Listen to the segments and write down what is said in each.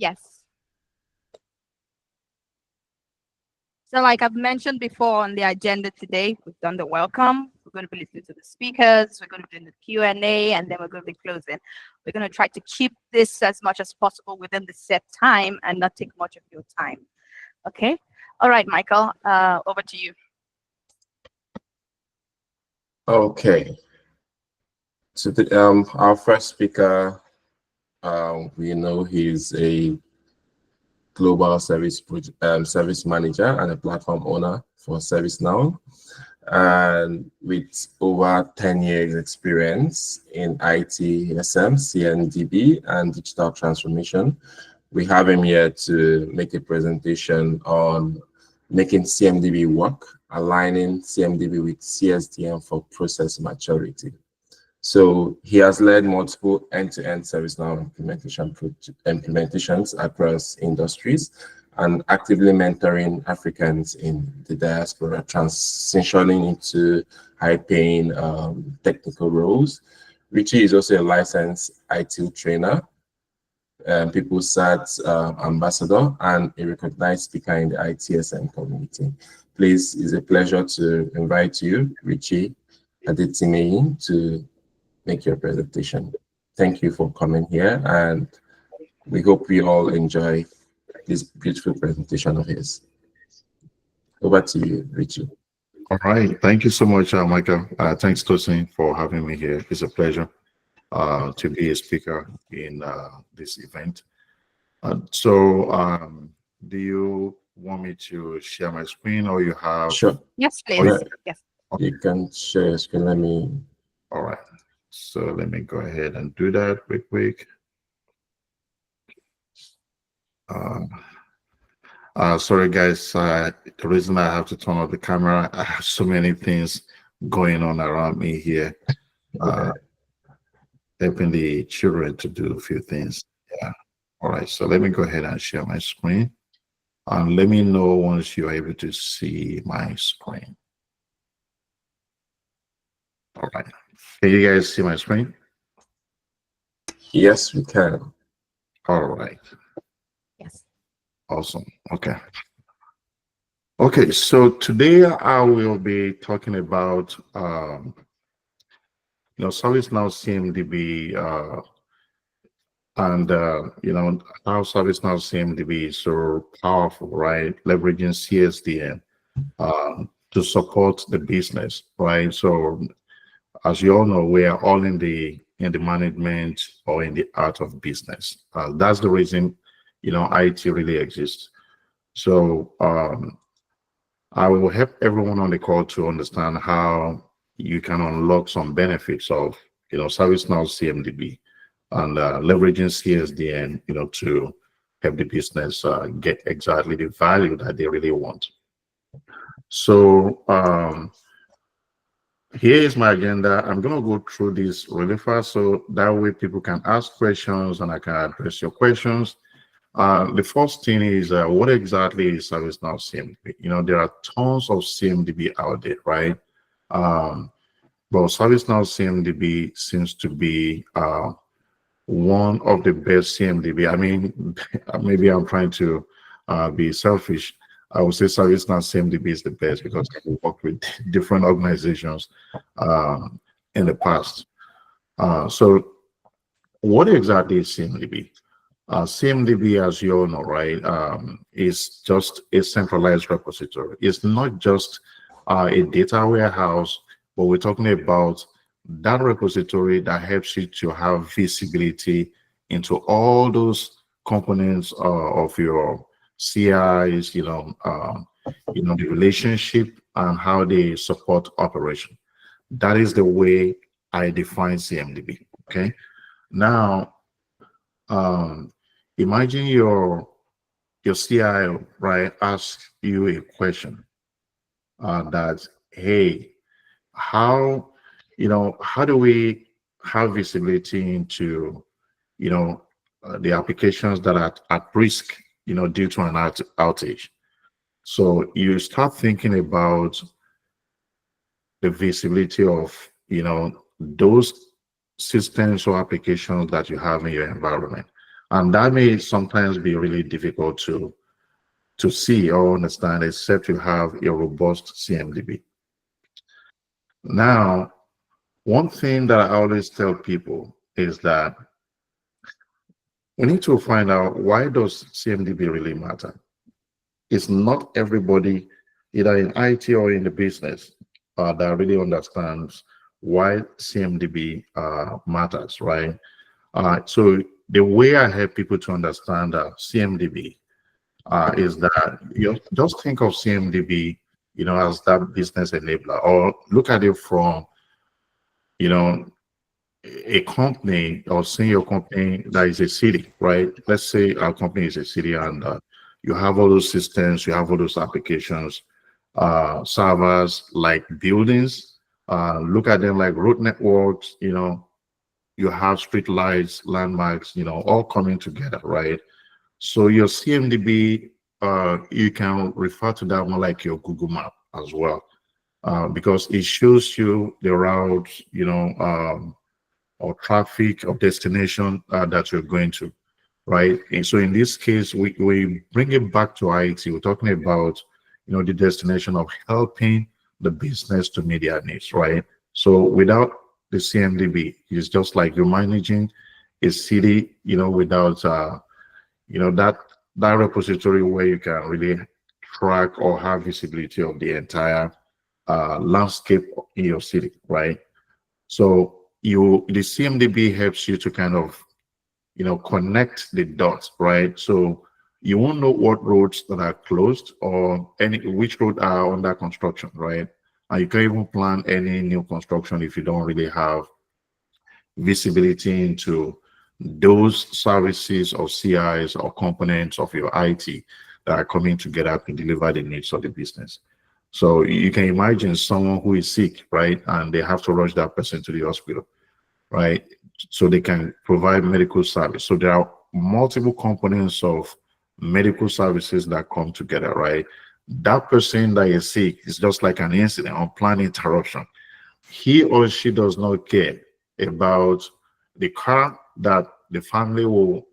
Yes. So like I've mentioned before on the agenda today, we've done the welcome. We're going to be listening to the speakers. We're going to be doing the Q&A, and then we're going to be closing. We're going to try to keep this as much as possible within the set time and not take much of your time. Okay. All right, Michael, over to you. Okay. So our first speaker, we know he's a global service manager and a platform owner for ServiceNow, and with over 10 years experience in ITSM, CMDB, and digital transformation. We have him here to make a presentation on making CMDB work, aligning CMDB with CSDM for process maturity. So he has led multiple end-to-end ServiceNow implementations across industries and actively mentoring Africans in the diaspora, transitioning into high-paying technical roles. Richie is also a licensed IT trainer, PeopleSat ambassador, and a recognized speaker in the ITSM community. Please, it's a pleasure to invite you, Richie Adetimehin, to make your presentation. Thank you for coming here, and we hope we all enjoy this beautiful presentation of his. Over to you, Richie. All right. Thank you so much, Michael. Thanks, Tosin, for having me here. It's a pleasure to be a speaker in this event. So do you want me to share my screen, or you have? Sure. Yes, please. Yes. You can share your screen. Let me. All right. So let me go ahead and do that real quick. Sorry, guys. The reason I have to turn off the camera, I have so many things going on around me here. Helping the children to do a few things. Yeah. All right. So let me go ahead and share my screen. And let me know once you're able to see my screen. All right. Can you guys see my screen? Yes, we can. All right. Yes. Awesome. Okay. Okay. So today I will be talking about ServiceNow CMDB and how ServiceNow CMDB is so powerful, right? Leveraging CSDM to support the business, right? So as you all know, we are all in the management or in the art of business. That's the reason, IT really exists. So I will help everyone on the call to understand how you can unlock some benefits of, ServiceNow CMDB and leveraging CSDM, to help the business get exactly the value that they really want. So here is my agenda. I'm going to go through this really fast so that way people can ask questions and I can address your questions. The first thing is what exactly is ServiceNow CMDB? There are tons of CMDB out there, right? But ServiceNow CMDB seems to be one of the best CMDB. I mean, maybe I'm trying to be selfish. I would say ServiceNow CMDB is the best because I've worked with different organizations in the past. So what exactly is CMDB? CMDB, as you all know, right, is just a centralized repository. It's not just a data warehouse, but we're talking about that repository that helps you to have visibility into all those components of your CIs, the relationship and how they support operation. That is the way I define CMDB. Okay. Now, imagine your CI, right, asks you a question that, hey, how do we have visibility into, the applications that are at risk, due to an outage? So you start thinking about the visibility of, those systems or applications that you have in your environment. And that may sometimes be really difficult to see or understand, except you have a robust CMDB. Now, one thing that I always tell people is that we need to find out, why does CMDB really matter? It's not everybody, either in IT or in the business, that really understands why CMDB matters, right? So the way I help people to understand CMDB is that you just think of CMDB, as that business enabler, or look at it from, a company, or say your company that is a city, right? Let's say our company is a city, and you have all those systems, you have all those applications, servers, like buildings. Look at them like road networks. You have street lights, landmarks, all coming together, right? So your CMDB, you can refer to that more like your Google map as well, because it shows you the routes, or traffic or destination that you're going to, right? And so in this case, we bring it back to IT. We're talking about, the destination of helping the business to meet their needs, right? So without the CMDB, it's just like you're managing a city, without, that repository where you can really track or have visibility of the entire landscape in your city, right? So the CMDB helps you to kind of, connect the dots, right? So you won't know what roads that are closed, or which roads are under construction, right? And you can't even plan any new construction if you don't really have visibility into those services or CIs or components of your IT that are coming together to deliver the needs of the business. So you can imagine someone who is sick, right? And they have to rush that person to the hospital, right? So they can provide medical service. So there are multiple components of medical services that come together, right? That person that is sick is just like an incident, unplanned interruption. He or she does not care about the car that the family will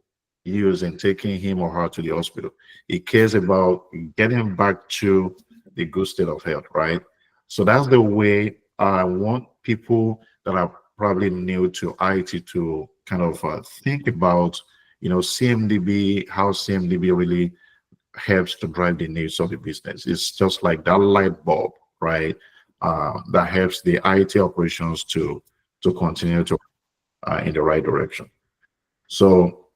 use in taking him or her to the hospital. He cares about getting back to the good state of health, right? So that's the way I want people that are probably new to IT to kind of think about, CMDB, how CMDB really helps to drive the needs of the business. It's just like that light bulb, right? That helps the IT operations to continue to in the right direction. So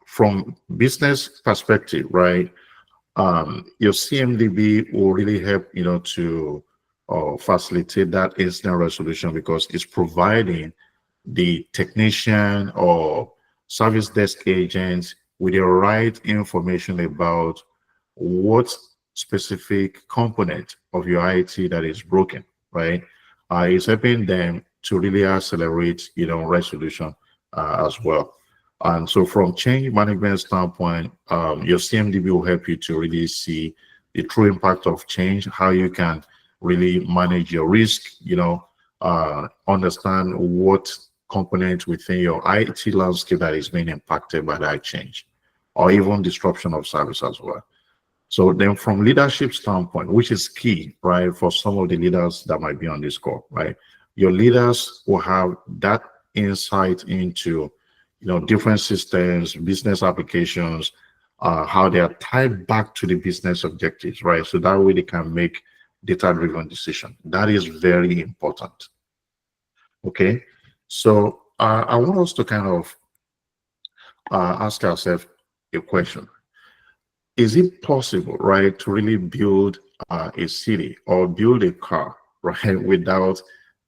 from business perspective, right, your CMDB will really help, to facilitate that incident resolution, because it's providing the technician or service desk agent with the right information about what specific component of your IT that is broken, right? It's helping them to really accelerate, resolution as well. And so from change management standpoint, your CMDB will help you to really see the true impact of change, how you can really manage your risk, understand what component within your IT landscape that is being impacted by that change, or even disruption of service as well. So then from leadership standpoint, which is key, right, for some of the leaders that might be on this call, right, your leaders will have that insight into, different systems, business applications, how they are tied back to the business objectives, right? So that way they can make data-driven decisions. That is very important. Okay, so I want us to kind of ask ourselves a question. Is it possible, right, to really build a city or build a car, right, without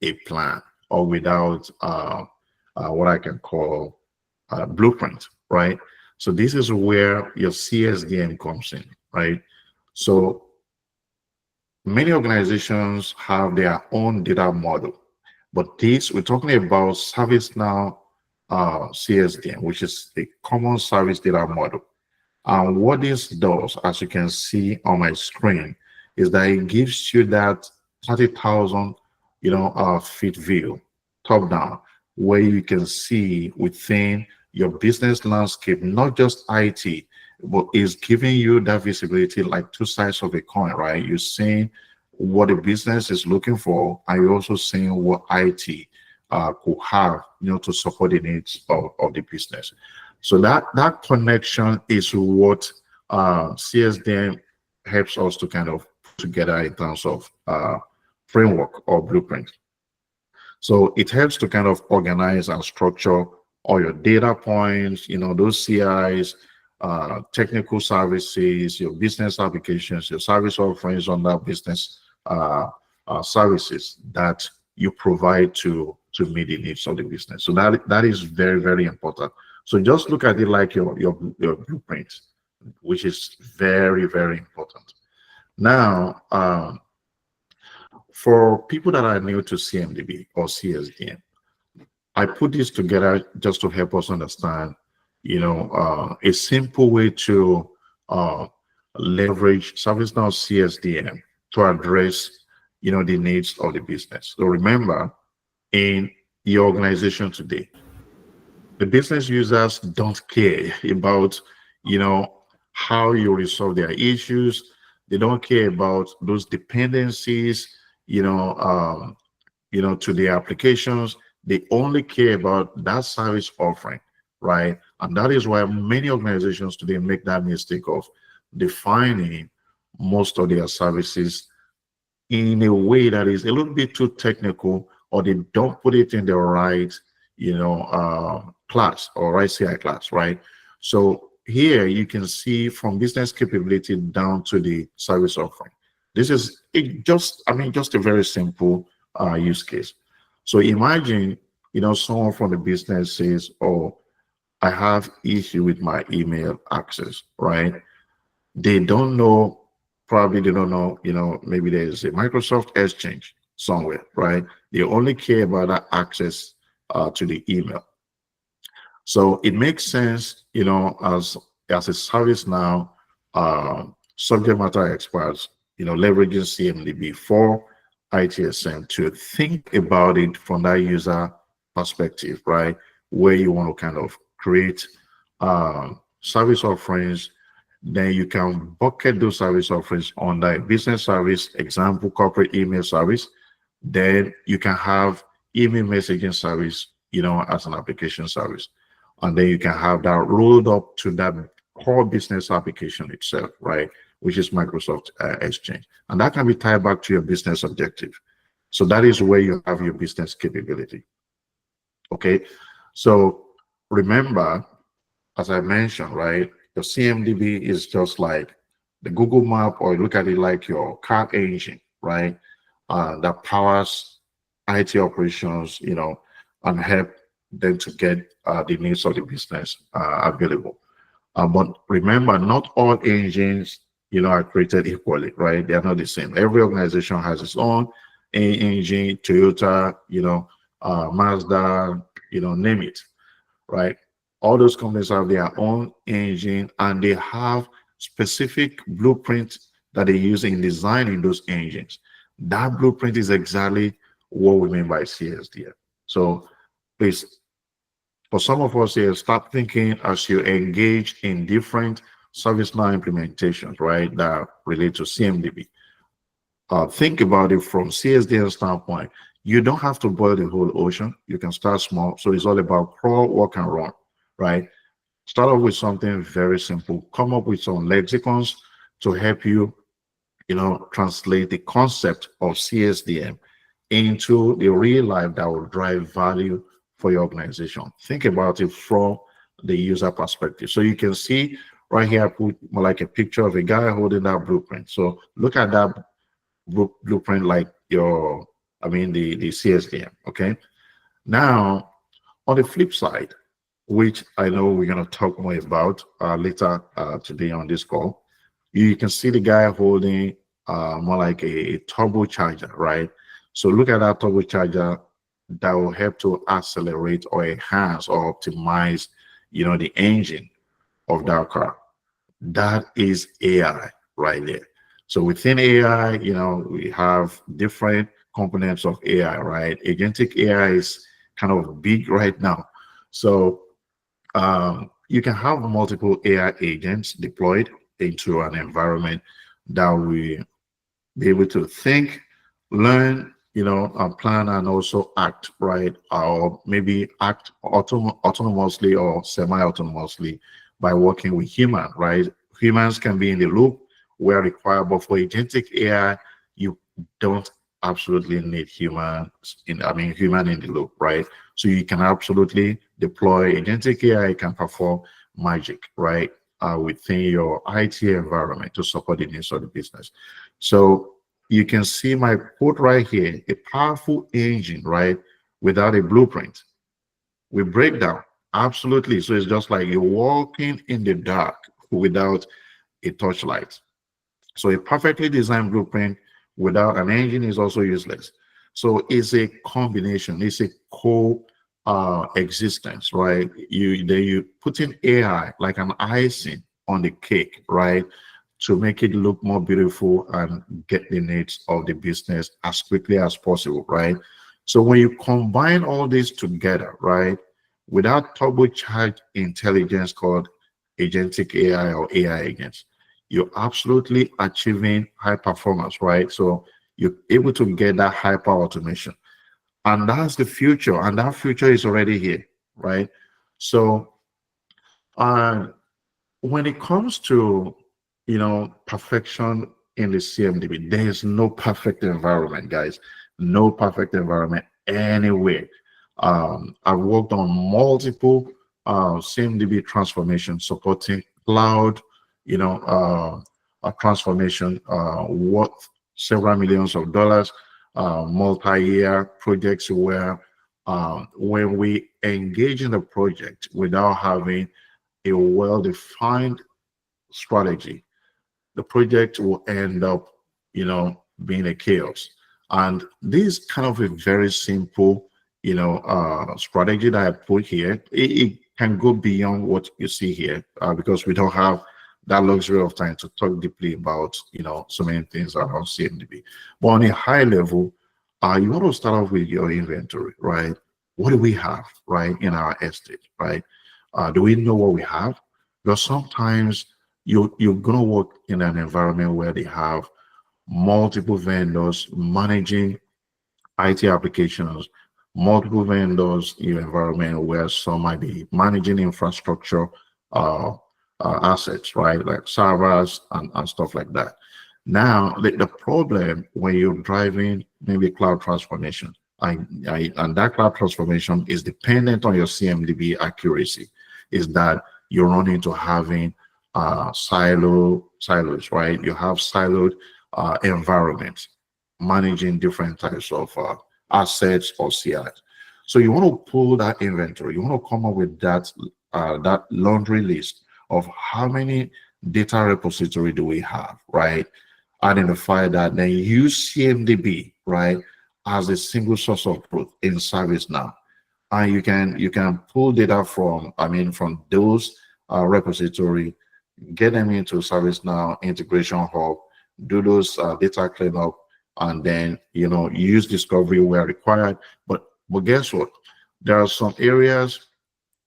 a plan or without what I can call blueprint, right? So this is where your CSDM comes in, right? So many organizations have their own data model, but this, we're talking about ServiceNow CSDM, which is a common service data model. And what this does, as you can see on my screen, is that it gives you that 30,000, feet view, top down, where you can see within your business landscape, not just IT, but is giving you that visibility, like two sides of a coin, right? You're seeing what a business is looking for, and you're also seeing what IT could have, to support the needs of the business. So that connection is what CSDM helps us to kind of put together in terms of framework or blueprint. So it helps to kind of organize and structure all your data points, those CIs, technical services, your business applications, your service offerings on that business services that you provide to meet the needs of the business. So that is very, very important. So just look at it like your blueprint, which is very, very important. Now, for people that are new to CMDB or CSDM, I put this together just to help us understand, a simple way to leverage ServiceNow CSDM to address, the needs of the business. So remember, in your organization today, the business users don't care about, how you resolve their issues. They don't care about those dependencies, to the applications. They only care about that service offering, right? And that is why many organizations today make that mistake of defining most of their services in a way that is a little bit too technical, or they don't put it in the right, class or right CI class, right? So here you can see from business capability down to the service offering. This is just a very simple use case. So imagine, someone from the business says, "Oh, I have issue with my email access," right? They don't know, probably they don't know, maybe there's a Microsoft Exchange somewhere, right? They only care about that access to the email. So it makes sense, as a ServiceNow subject matter experts, leveraging CMDB for ITSM to think about it from that user perspective, right? Where you want to kind of create service offerings, then you can bucket those service offerings under a business service, example, corporate email service. Then you can have email messaging service, as an application service. And then you can have that rolled up to that core business application itself, right? Which is Microsoft Exchange. And that can be tied back to your business objective. So that is where you have your business capability. Okay. So remember, as I mentioned, right, your CMDB is just like the Google map, or look at it like your car engine, right? That powers IT operations, and help them to get the needs of the business available. But remember, not all engines, are created equally, right? They are not the same. Every organization has its own engine, Toyota, Mazda, name it, right? All those companies have their own engine, and they have specific blueprint that they use in designing those engines. That blueprint is exactly what we mean by CSDM. So please, for some of us here, start thinking as you engage in different ServiceNow implementations, right, that relate to CMDB. Think about it from CSDM standpoint. You don't have to boil the whole ocean. You can start small. So it's all about crawl, walk, and run, right? Start off with something very simple. Come up with some lexicons to help you, translate the concept of CSDM into the real life that will drive value for your organization. Think about it from the user perspective. So you can see right here, I put more like a picture of a guy holding that blueprint. So look at that blueprint like the CSDM, okay? Now, on the flip side, which I know we're going to talk more about later today on this call, you can see the guy holding more like a turbocharger, right? So look at that turbocharger that will help to accelerate or enhance or optimize, the engine of that car. That is AI right there. So within AI, we have different components of AI, right? Agentic AI is kind of big right now. So You can have multiple AI agents deployed into an environment that will be able to think, learn, plan, and also act, right? Or maybe act autonomously or semi-autonomously by working with human, right? Humans can be in the loop where required, but for agentic AI, you don't absolutely need human in the loop, right? So you can absolutely deploy agentic AI, can perform magic, right? Within your IT environment to support the needs of the business. So you can see my code right here, a powerful engine, right? Without a blueprint. We break down. Absolutely. So it's just like you're walking in the dark without a torchlight. So a perfectly designed blueprint without an engine is also useless. So it's a combination, it's a co-existence, right? You put in AI like an icing on the cake, right? To make it look more beautiful and get the needs of the business as quickly as possible, right? So when you combine all this together, right, without turbocharged intelligence called agentic AI or AI agents, you're absolutely achieving high performance, right? So you're able to get that hyper automation. And that's the future, and that future is already here, right? So when it comes to perfection in the CMDB, there is no perfect environment, guys. No perfect environment anywhere. I've worked on multiple CMDB transformations supporting cloud, a transformation worth several millions of dollars, multi-year projects where when we engage in a project without having a well-defined strategy, the project will end up, being a chaos. And this kind of a very simple, strategy that I put here, it can go beyond what you see here because we don't have that luxury of time to talk deeply about, so many things around CMDB. But on a high level, you want to start off with your inventory, right? What do we have, right, in our estate, right? Do we know what we have? Because sometimes you're going to work in an environment where they have multiple vendors managing IT applications, multiple vendors in your environment where some might be managing infrastructure assets, right, like servers and stuff like that. Now, the problem when you're driving maybe cloud transformation, and that cloud transformation is dependent on your CMDB accuracy, is that you run into having silos, right? You have siloed environments managing different types of assets or CIs. So you want to pull that inventory. You want to come up with that that laundry list of how many data repository do we have, right? Identify that, then use CMDB, right, as a single source of truth in ServiceNow. And you can pull data from those repository, get them into ServiceNow integration hub, do those data cleanup, and then use discovery where required. But guess what? There are some areas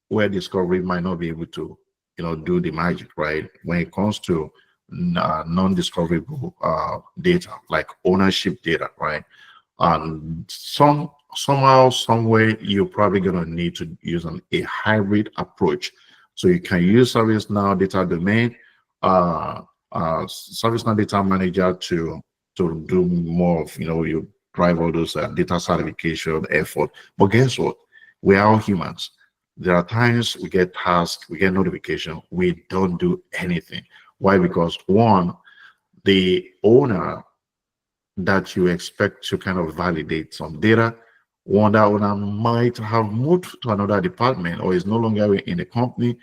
where discovery might not be able to do the magic, right? When it comes to non-discoverable data like ownership data, right? And somehow, some way, you're probably going to need to use a hybrid approach. So you can use ServiceNow data domain, ServiceNow data manager to do more of you drive all those data certification effort. But guess what? We are all humans. There are times we get tasks, we get notification, we don't do anything. Why? Because one, the owner that you expect to kind of validate some data, one, that owner might have moved to another department or is no longer in the company,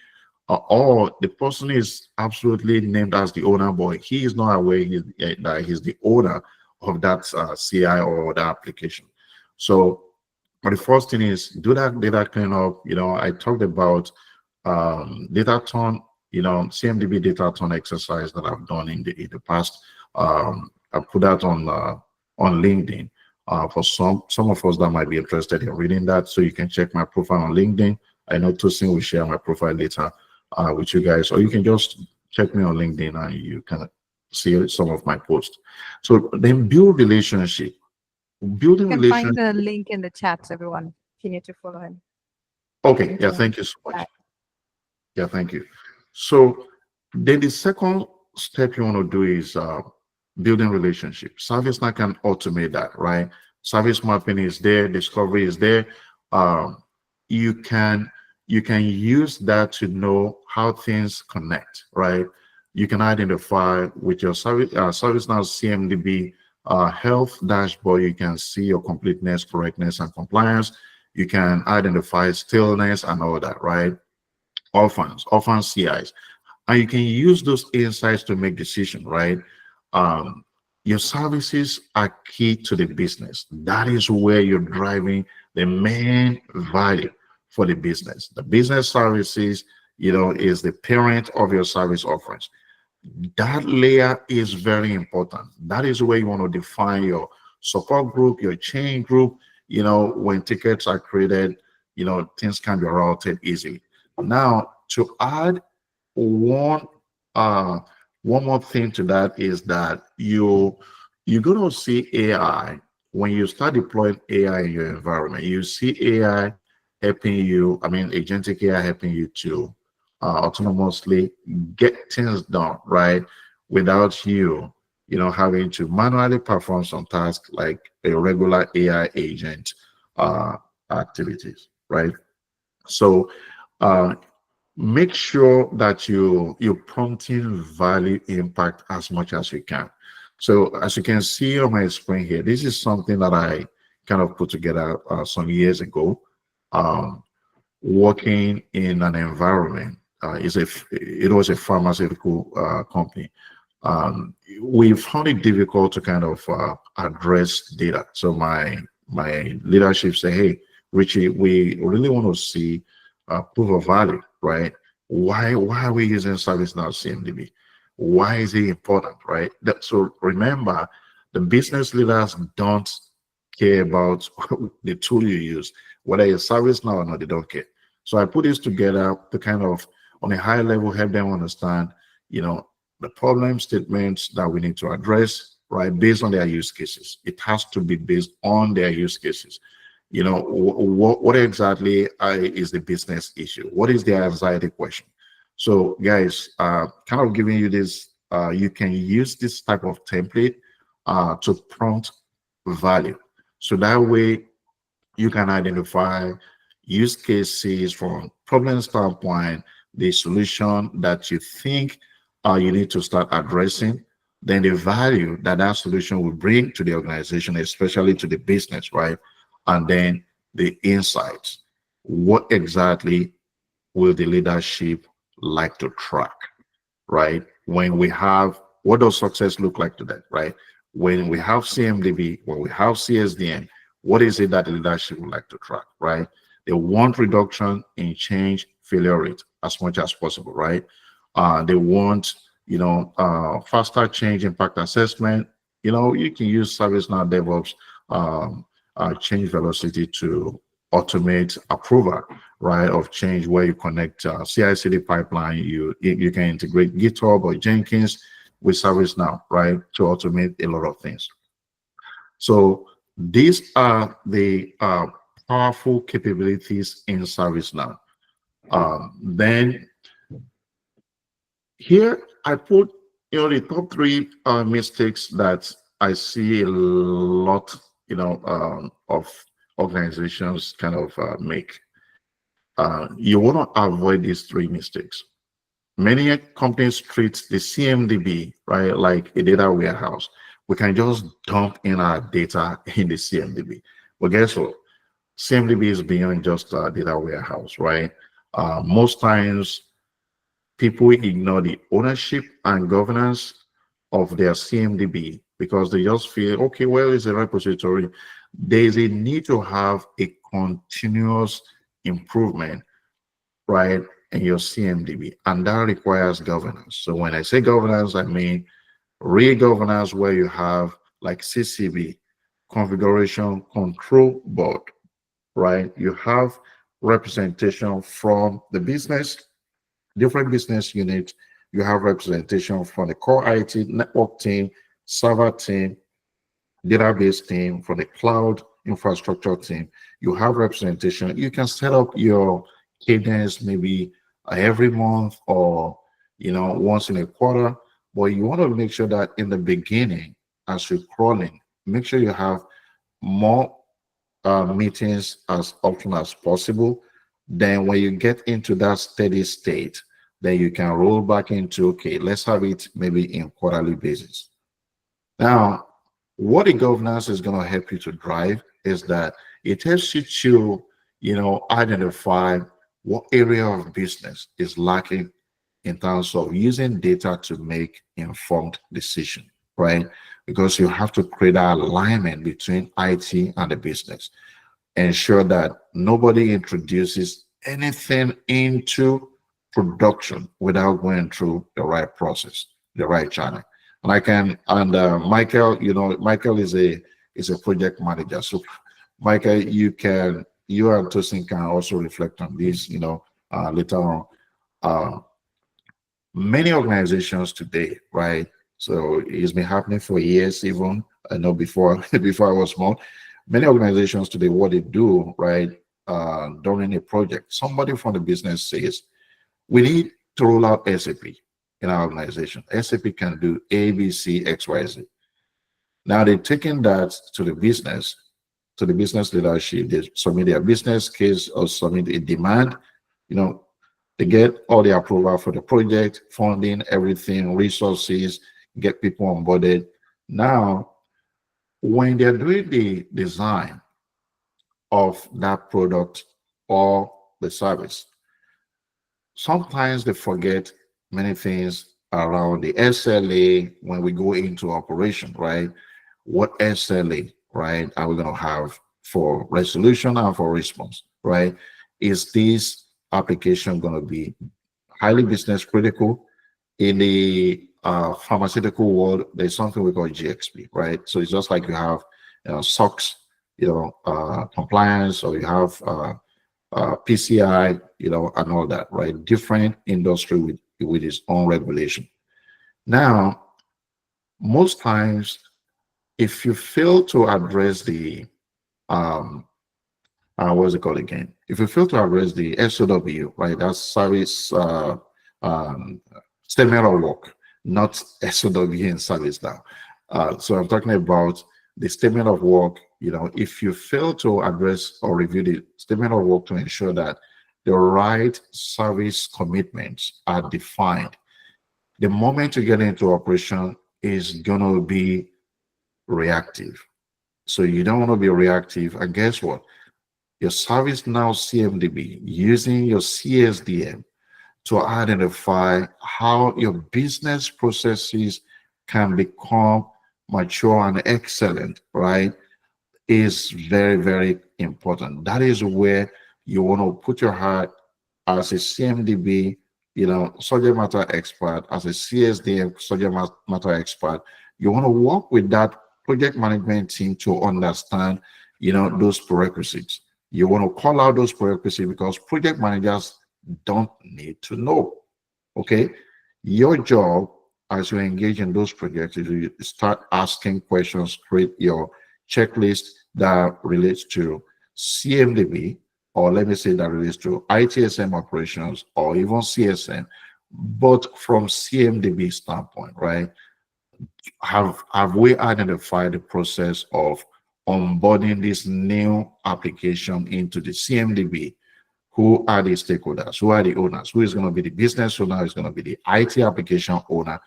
or the person is absolutely named as the owner, but he is not aware that he's the owner of that CI or that application. So the first thing is do that data cleanup. I talked about data ton, CMDB data ton exercise that I've done in the past. I put that on LinkedIn for some of us that might be interested in reading that. So you can check my profile on LinkedIn. I know Tosin will share my profile later with you guys, or you can just check me on LinkedIn and you can see some of my posts. So then build relationship. Building You can find relationship. the link in the chat, everyone. If you need to follow him. Okay, yeah, thank you so much. Yeah, thank you. So then the second step you want to do is building relationship. ServiceNow can automate that, right? Service mapping is there, discovery is there. Um, you can use that to know how things connect, right? You can identify with your ServiceNow CMDB health dashboard. You can see your completeness, correctness, and compliance. You can identify stillness and all that, right? Orphan CIs, and you can use those insights to make decisions, right? Um, your services are key to the business. That is where you're driving the main value for the business. The business services, is the parent of your service offerings. That layer is very important. That is where you want to define your support group, your chain group. When tickets are created, things can be routed easily. Now, to add one uh one more thing to that is that you're gonna see AI when you start deploying AI in your environment. You see AI helping you, agentic AI helping you to autonomously get things done, right? Without having to manually perform some tasks like a regular AI agent uh activities, right? So uh make sure that you're prompting value impact as much as you can. So as you can see on my screen here, this is something that I kind of put together some years ago, um, working in an environment. It was a pharmaceutical company. We found it difficult to kind of address data. So my leadership say, hey, Richie, we really want to see proof of value, right? Why are we using ServiceNow CMDB? Why is it important, right? So remember, the business leaders don't care about the tool you use, whether it's ServiceNow or not, they don't care. So I put this together to kind of, on a high level, help them understand, the problem statements that we need to address, right, based on their use cases. It has to be based on their use cases. What exactly is the business issue? What is the anxiety question? So guys, kind of giving you this, you can use this type of template to prompt value. So that way you can identify use cases from problem standpoint, the solution that you think you need to start addressing, then the value that that solution will bring to the organization, especially to the business, right? And then the insights. What exactly will the leadership like to track, right? When we have, what does success look like to them, right? When we have CMDB, when we have CSDM, what is it that the leadership would like to track, right? They want reduction in change failure rate as much as possible, right? They want, faster change impact assessment. You can use ServiceNow DevOps change velocity to automate approval, right, of change, where you connect CI/CD pipeline. You can integrate GitHub or Jenkins with ServiceNow, right, to automate a lot of things. So these are the powerful capabilities in ServiceNow. Then here I put the top three mistakes that I see a lot of organizations kind of make. You want to avoid these three mistakes. Many companies treat the CMDB, right, like a data warehouse. We can just dump in our data in the CMDB. But guess what? CMDB is beyond just a data warehouse, right? Most times, people ignore the ownership and governance of their CMDB because they just feel, okay, well, it's a repository. There's a need to have a continuous improvement, right, in your CMDB, and that requires governance. So when I say governance, I mean real governance, where you have like CCB, configuration control board, right? You have representation from the business, different business units. You have representation from the core IT network team, server team, database team, from the cloud infrastructure team. You have representation. You can set up your cadence maybe every month or once in a quarter, but you want to make sure that in the beginning, as you're crawling, make sure you have more meetings as often as possible. Then when you get into that steady state, then you can roll back into, okay, let's have it maybe in quarterly basis. Now, what the governance is going to help you to drive is that it helps you to, identify what area of business is lacking in terms of using data to make informed decision, right? Because you have to create that alignment between IT and the business. Ensure that nobody introduces anything into production without going through the right process, the right channel. Michael, Michael is a project manager. So Michael, you and Tosin can also reflect on this, later on. Many organizations today, right? So it's been happening for years, even I know before I was small. Many organizations today, what they do, right, during a project, somebody from the business says, we need to roll out SAP in our organization. SAP can do A, B, C, X, Y, Z. Now they're taking that to the business leadership. They submit their business case or submit a demand. They get all the approval for the project, funding, everything, resources, get people onboarded. Now, when they're doing the design of that product or the service, sometimes they forget many things around the SLA when we go into operation, right? What SLA, right, are we going to have for resolution and for response, right? Is this application going to be highly business critical? In the pharmaceutical world, there's something we call GXP, right? So it's just like you have SOX, compliance, or you have PCI, and all that, right? Different industry with its own regulation. Now, most times, if you fail to address the what's it called again? If you fail to address the SOW, right? That's service statement of work, not SOW in ServiceNow. So I'm talking about the statement of work. If you fail to address or review the statement of work to ensure that the right service commitments are defined, the moment you get into operation is going to be reactive. So you don't want to be reactive. And guess what? Your ServiceNow CMDB using your CSDM to identify how your business processes can become mature and excellent, right, is very, very important. That is where you want to put your heart as a CMDB, subject matter expert, as a CSDM subject matter expert. You want to work with that project management team to understand, those prerequisites. You want to call out those prerequisites because project managers don't need to know. Okay, your job as you engage in those projects is you start asking questions, create your checklist that relates to CMDB, or let me say that relates to ITSM operations or even CSM, but from CMDB standpoint, right? Have we identified the process of onboarding this new application into the CMDB? Who are the stakeholders? Who are the owners? Who is going to be the business owner? Is going to be the IT application owner,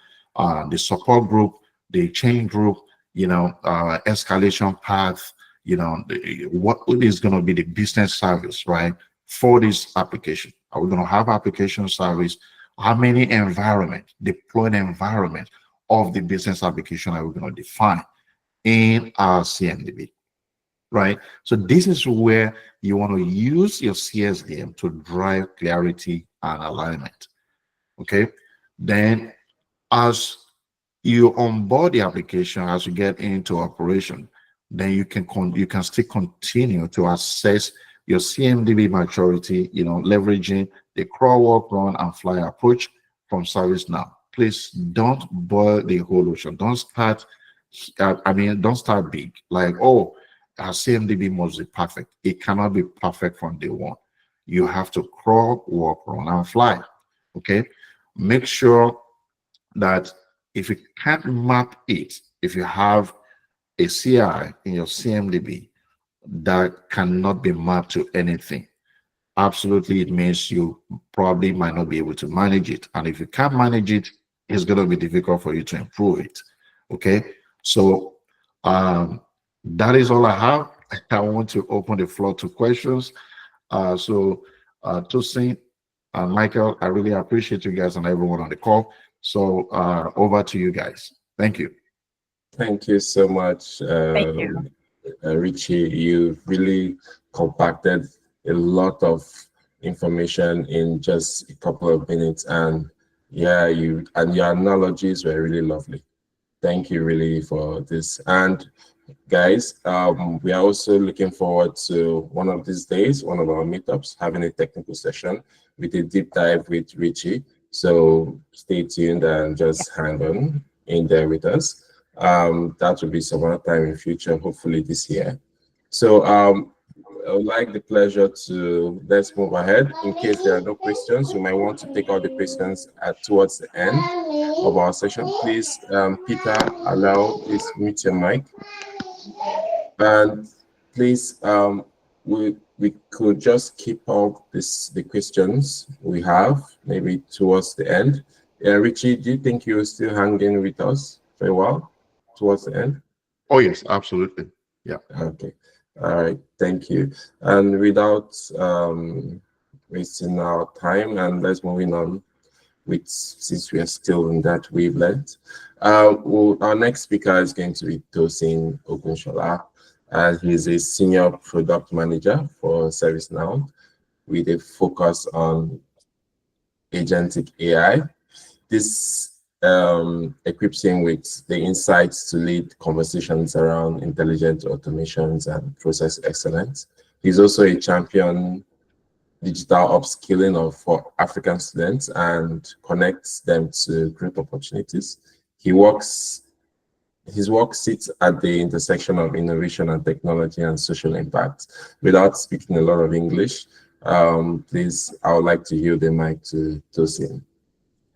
the support group, the change group, escalation path, what is going to be the business service, right, for this application? Are we going to have application service? How many deployed environment of the business application are we going to define in our CMDB? Right. So this is where you want to use your CSDM to drive clarity and alignment. Okay. Then as you onboard the application, as you get into operation, then you can still continue to assess your CMDB maturity, leveraging the crawl, walk, run, and fly approach from ServiceNow. Please don't boil the whole ocean. Don't start, don't start big. Like, oh, our CMDB must be perfect. It cannot be perfect from day one. You have to crawl, walk, run, and fly. Okay? Make sure that if you can't map it, if you have a CI in your CMDB that cannot be mapped to anything, absolutely, it means you probably might not be able to manage it. And if you can't manage it, it's going to be difficult for you to improve it. Okay, so that is all I have. I want to open the floor to questions. Tosin and Michael, I really appreciate you guys and everyone on the call. So over to you guys. Thank you. Thank you so much, Thank you. Richie. You really compacted a lot of information in just a couple of minutes, and yeah, your analogies were really lovely. Thank you really for this. And guys, we are also looking forward to one of these days, one of our meetups, having a technical session with a deep dive with Richie. So stay tuned and just hang on in there with us. That will be some other time in future, hopefully this year. So I would like the pleasure to, let's move ahead. In case there are no questions, we might want to take all the questions towards the end of our session. Please, Peter, please mute your mic. And please, we could just keep up the questions we have maybe towards the end. Richie, do you think you're still hanging with us for a while towards the end? Oh yes, absolutely. Yeah. Okay. All right. Thank you. And without wasting our time, and let's moving on with, since we are still in that wavelength. Our next speaker is going to be Tosin Ogunshola. He's a senior product manager for ServiceNow with a focus on Agentic AI. This equips him with the insights to lead conversations around intelligent automations and process excellence. He's also a champion digital upskilling for African students and connects them to great opportunities. His work sits at the intersection of innovation and technology and social impact. Without speaking a lot of English, please, I would like to yield the mic to Tosin.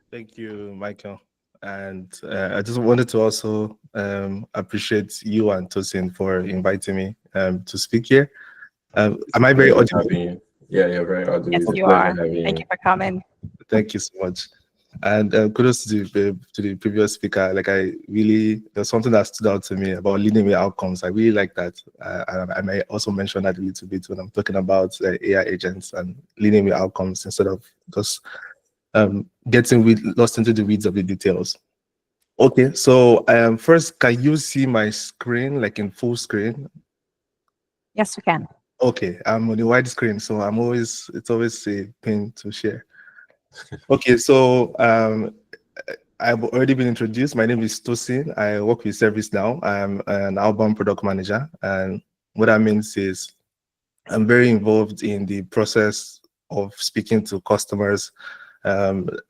Thank you, Michael. And I just wanted to also appreciate you and Tosin for inviting me to speak here. Am I very audible? Yeah, you're very audible. Yes, you are. Thank you for coming. Thank you so much. And kudos to the previous speaker. Like, there's something that stood out to me about leading with outcomes. I really like that. I may also mention that a little bit when I'm talking about AI agents and leading with outcomes instead of just getting lost into the weeds of the details. Okay, so first, can you see my screen, like in full screen? Yes, we can. Okay, I'm on the wide screen, so it's always a pain to share. Okay, so I've already been introduced. My name is Tosin. I work with ServiceNow. I'm an outbound product manager, and what that means is I'm very involved in the process of speaking to customers,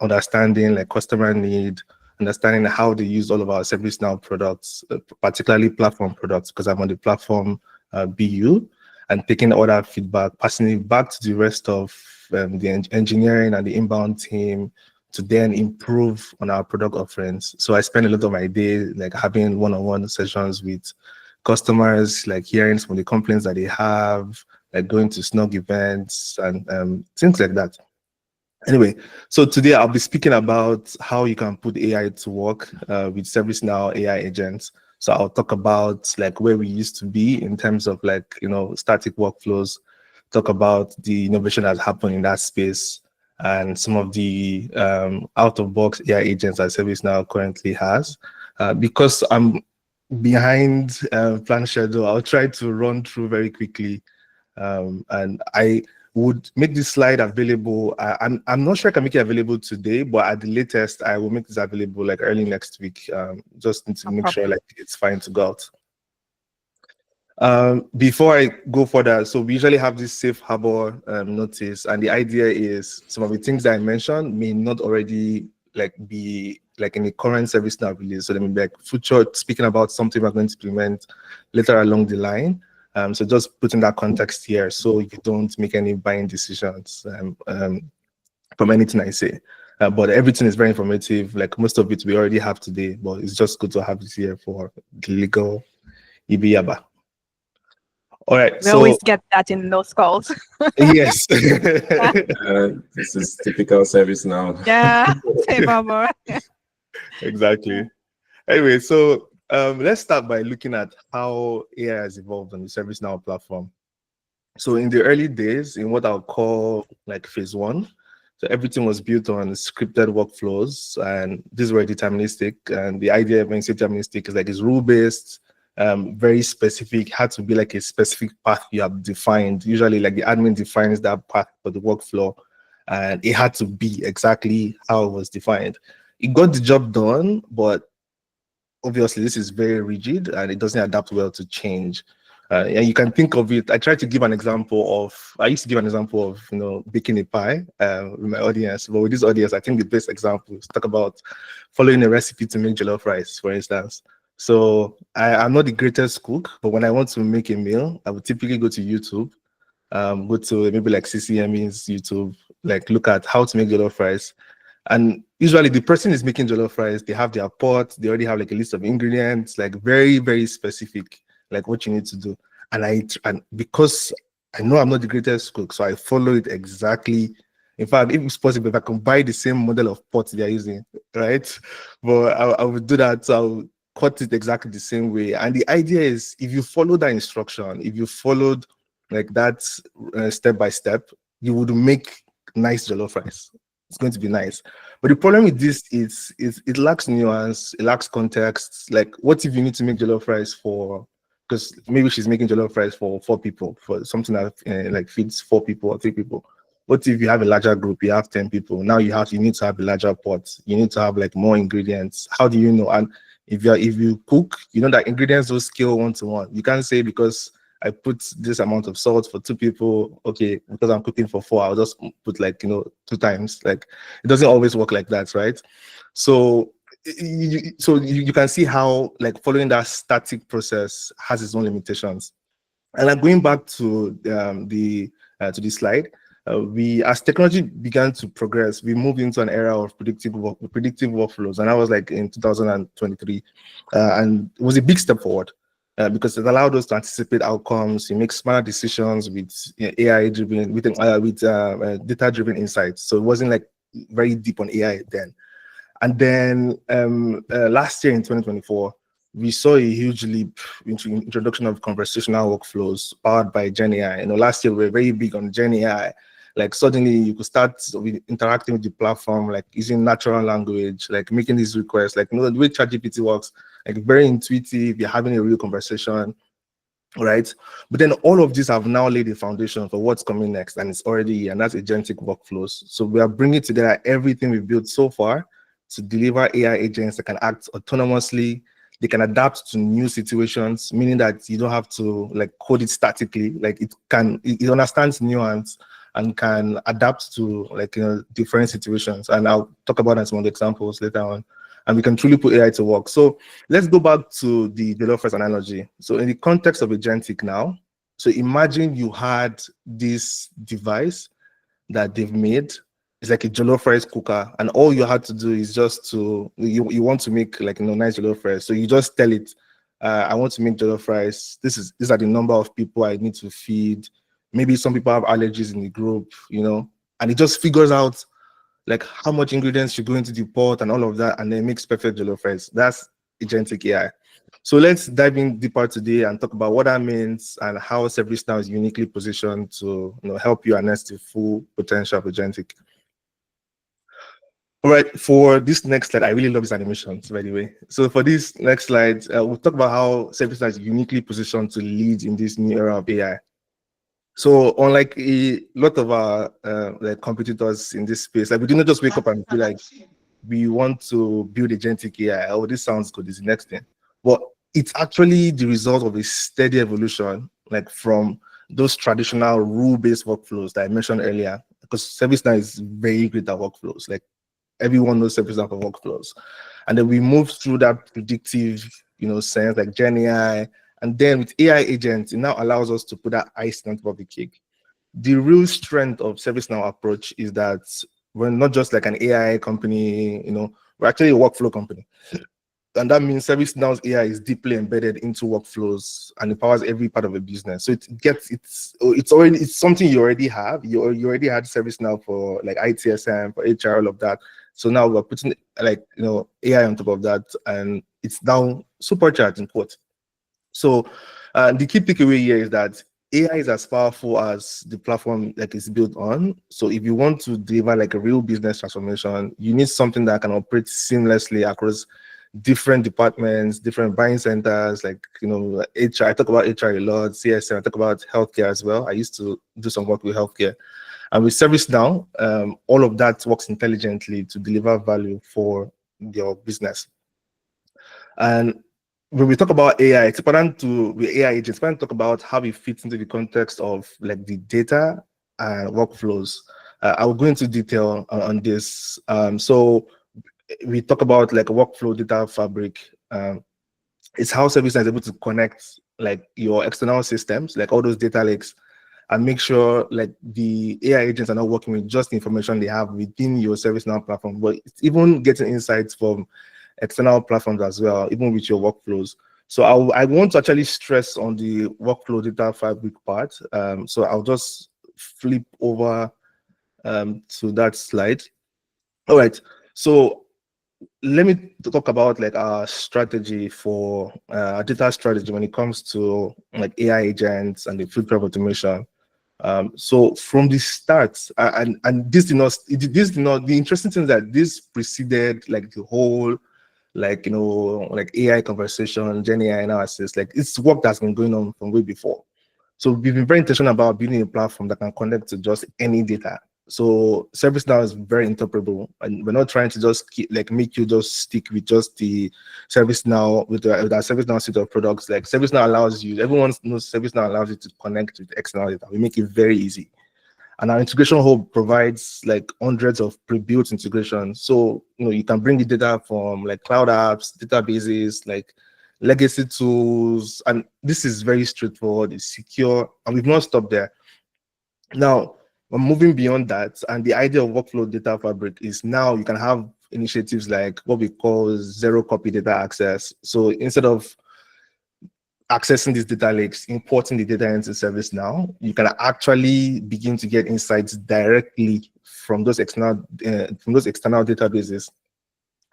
understanding like customer need, understanding how they use all of our ServiceNow products, particularly platform products, because I'm on the platform BU, and taking all that feedback, passing it back to the rest of the engineering and the inbound team to then improve on our product offerings. So I spend a lot of my day like having one-on-one sessions with customers, like hearing some of the complaints that they have, like going to snug events and things like that. Anyway, so today I'll be speaking about how you can put AI to work with ServiceNow AI agents. So I'll talk about like where we used to be in terms of like, static workflows, talk about the innovation that's happened in that space and some of the out-of-box AI agents that ServiceNow currently has. Because I'm behind plan schedule, I'll try to run through very quickly. And I would make this slide available. I'm not sure I can make it available today, but at the latest, I will make this available like early next week. Just need to make sure like it's fine to go out. Before I go further, so we usually have this safe harbor notice, and the idea is some of the things that I mentioned may not already be in the current ServiceNow release. So let me be future speaking about something we're going to implement later along the line. So just putting that context here so you don't make any buying decisions from anything I say. But everything is very informative. Like most of it we already have today, but it's just good to have it here for the legal Ibiyaba. All right. We always get that in those calls. Yes. This is typical ServiceNow. Yeah, safe harbor. Exactly. Anyway, so let's start by looking at how AI has evolved on the ServiceNow platform. So in the early days, in what I'll call phase one, so everything was built on scripted workflows, and these were deterministic. And the idea of being deterministic is it's rule-based, very specific, had to be a specific path you have defined. Usually the admin defines that path for the workflow, and it had to be exactly how it was defined. It got the job done, but obviously this is very rigid and it doesn't adapt well to change. And you can think of it, I used to give an example of, baking a pie with my audience, but with this audience, I think the best example is talk about following a recipe to make jollof rice, for instance. So I'm not the greatest cook, but when I want to make a meal, I would typically go to YouTube, go to maybe CCME's YouTube, look at how to make jollof rice. And usually the person is making jollof rice, they have their pot, they already have a list of ingredients, very, very specific, what you need to do. And because I know I'm not the greatest cook, so I follow it exactly. In fact, if it's possible, if I can buy the same model of pot they're using, right? But I would do that, so I'll cut it exactly the same way. And the idea is, if you follow that instruction, if you followed that step by step, you would make nice jollof rice. It's going to be nice. But the problem with this is it lacks nuance, it lacks context. What if you need to make jollof rice for, because maybe she's making jollof rice for 4 people, for something that feeds 4 people or 3 people. What if you have a larger group, you have 10 people? Now you need to have a larger pot. You need to have more ingredients. How do you know? And if you cook, you know that ingredients don't scale 1 to 1. You can't say because I put this amount of salt for 2 people, okay, because I'm cooking for 4, I'll just put 2 times. It doesn't always work like that, right? So you can see how following that static process has its own limitations. And going back to the slide, as technology began to progress, we moved into an era of predictive workflows, and that was in 2023, and it was a big step forward. Because it allowed us to anticipate outcomes, you make smarter decisions with AI-driven, with data-driven insights. So it wasn't very deep on AI then. And then last year in 2024, we saw a huge leap into introduction of conversational workflows powered by Gen AI. Last year we were very big on Gen AI. Suddenly you could start interacting with the platform, using natural language, making these requests, the way ChatGPT works, very intuitive, you're having a real conversation, right? But then all of these have now laid the foundation for what's coming next, and it's already, and that's agentic workflows. So we are bringing together everything we've built so far to deliver AI agents that can act autonomously. They can adapt to new situations, meaning that you don't have to code it statically. It understands nuance and can adapt to different situations. And I'll talk about some of the examples later on. And we can truly put AI to work. So let's go back to the jollof rice analogy. So in the context of agentic now, so imagine you had this device that they've made. It's like a jollof rice cooker, and all you had to do is just you want to make nice jollof rice. So you just tell it, I want to make jollof rice. These are the number of people I need to feed. Maybe some people have allergies in the group, and it just figures out how much ingredients should go into the pot and all of that, and then makes perfect jollof rice. That's agentic AI. So let's dive in deeper today and talk about what that means and how ServiceNow is uniquely positioned to help you harness the full potential of agentic. All right, for this next slide, I really love these animations, by the way. So for this next slide, we'll talk about how ServiceNow is uniquely positioned to lead in this new era of AI. So unlike a lot of our competitors in this space, we do not just wake up and be we want to build agentic AI. Oh, this sounds good. This is the next thing. But it's actually the result of a steady evolution, like from those traditional rule-based workflows that I mentioned earlier, because ServiceNow is very great at workflows. Like everyone knows ServiceNow for workflows. And then we moved through that predictive, sense like Gen AI. And then with AI agents, it now allows us to put that icing on top of the cake. The real strength of ServiceNow approach is that we're not just like an AI company, we're actually a workflow company. And that means ServiceNow's AI is deeply embedded into workflows and empowers every part of a business. So it's something you already have. You already had ServiceNow for like ITSM, for HR, all of that. So now we're putting AI on top of that, and it's now supercharged in quote. So the key takeaway here is that AI is as powerful as the platform like it's built on. So if you want to deliver like a real business transformation, you need something that can operate seamlessly across different departments, different buying centers, like HR. I talk about HR a lot, CSM. I talk about healthcare as well. I used to do some work with healthcare. And with ServiceNow, all of that works intelligently to deliver value for your business. And when we talk about AI, it's important with AI agents, it's important to talk about how it fits into the context of like the data and workflows. I will go into detail on this. So we talk about like a workflow data fabric. It's how ServiceNow is able to connect like your external systems, like all those data lakes, and make sure like the AI agents are not working with just the information they have within your ServiceNow platform, but it's even getting insights from external platforms as well, even with your workflows. So I want to actually stress on the workflow data fabric part. So I'll just flip over to that slide. All right. So let me talk about like our strategy for our data strategy when it comes to like AI agents and the future of automation. So from the start, and this did not the interesting thing is that this preceded like the whole like like AI conversation, Gen AI analysis. Like it's work that's been going on from way before. So we've been very intentional about building a platform that can connect to just any data. So ServiceNow is very interoperable, and we're not trying to just make you just stick with just the ServiceNow with our ServiceNow suite of products. Like ServiceNow allows you, everyone knows ServiceNow allows you to connect with external data. We make it very easy. And our integration hub provides like hundreds of pre-built integrations. So you can bring the data from like cloud apps, databases, like legacy tools, and this is very straightforward, it's secure, and we've not stopped there. Now, we're moving beyond that, and the idea of workflow data fabric is now you can have initiatives like what we call zero copy data access. So instead of accessing these data lakes, importing the data into ServiceNow, you can actually begin to get insights directly from those external databases.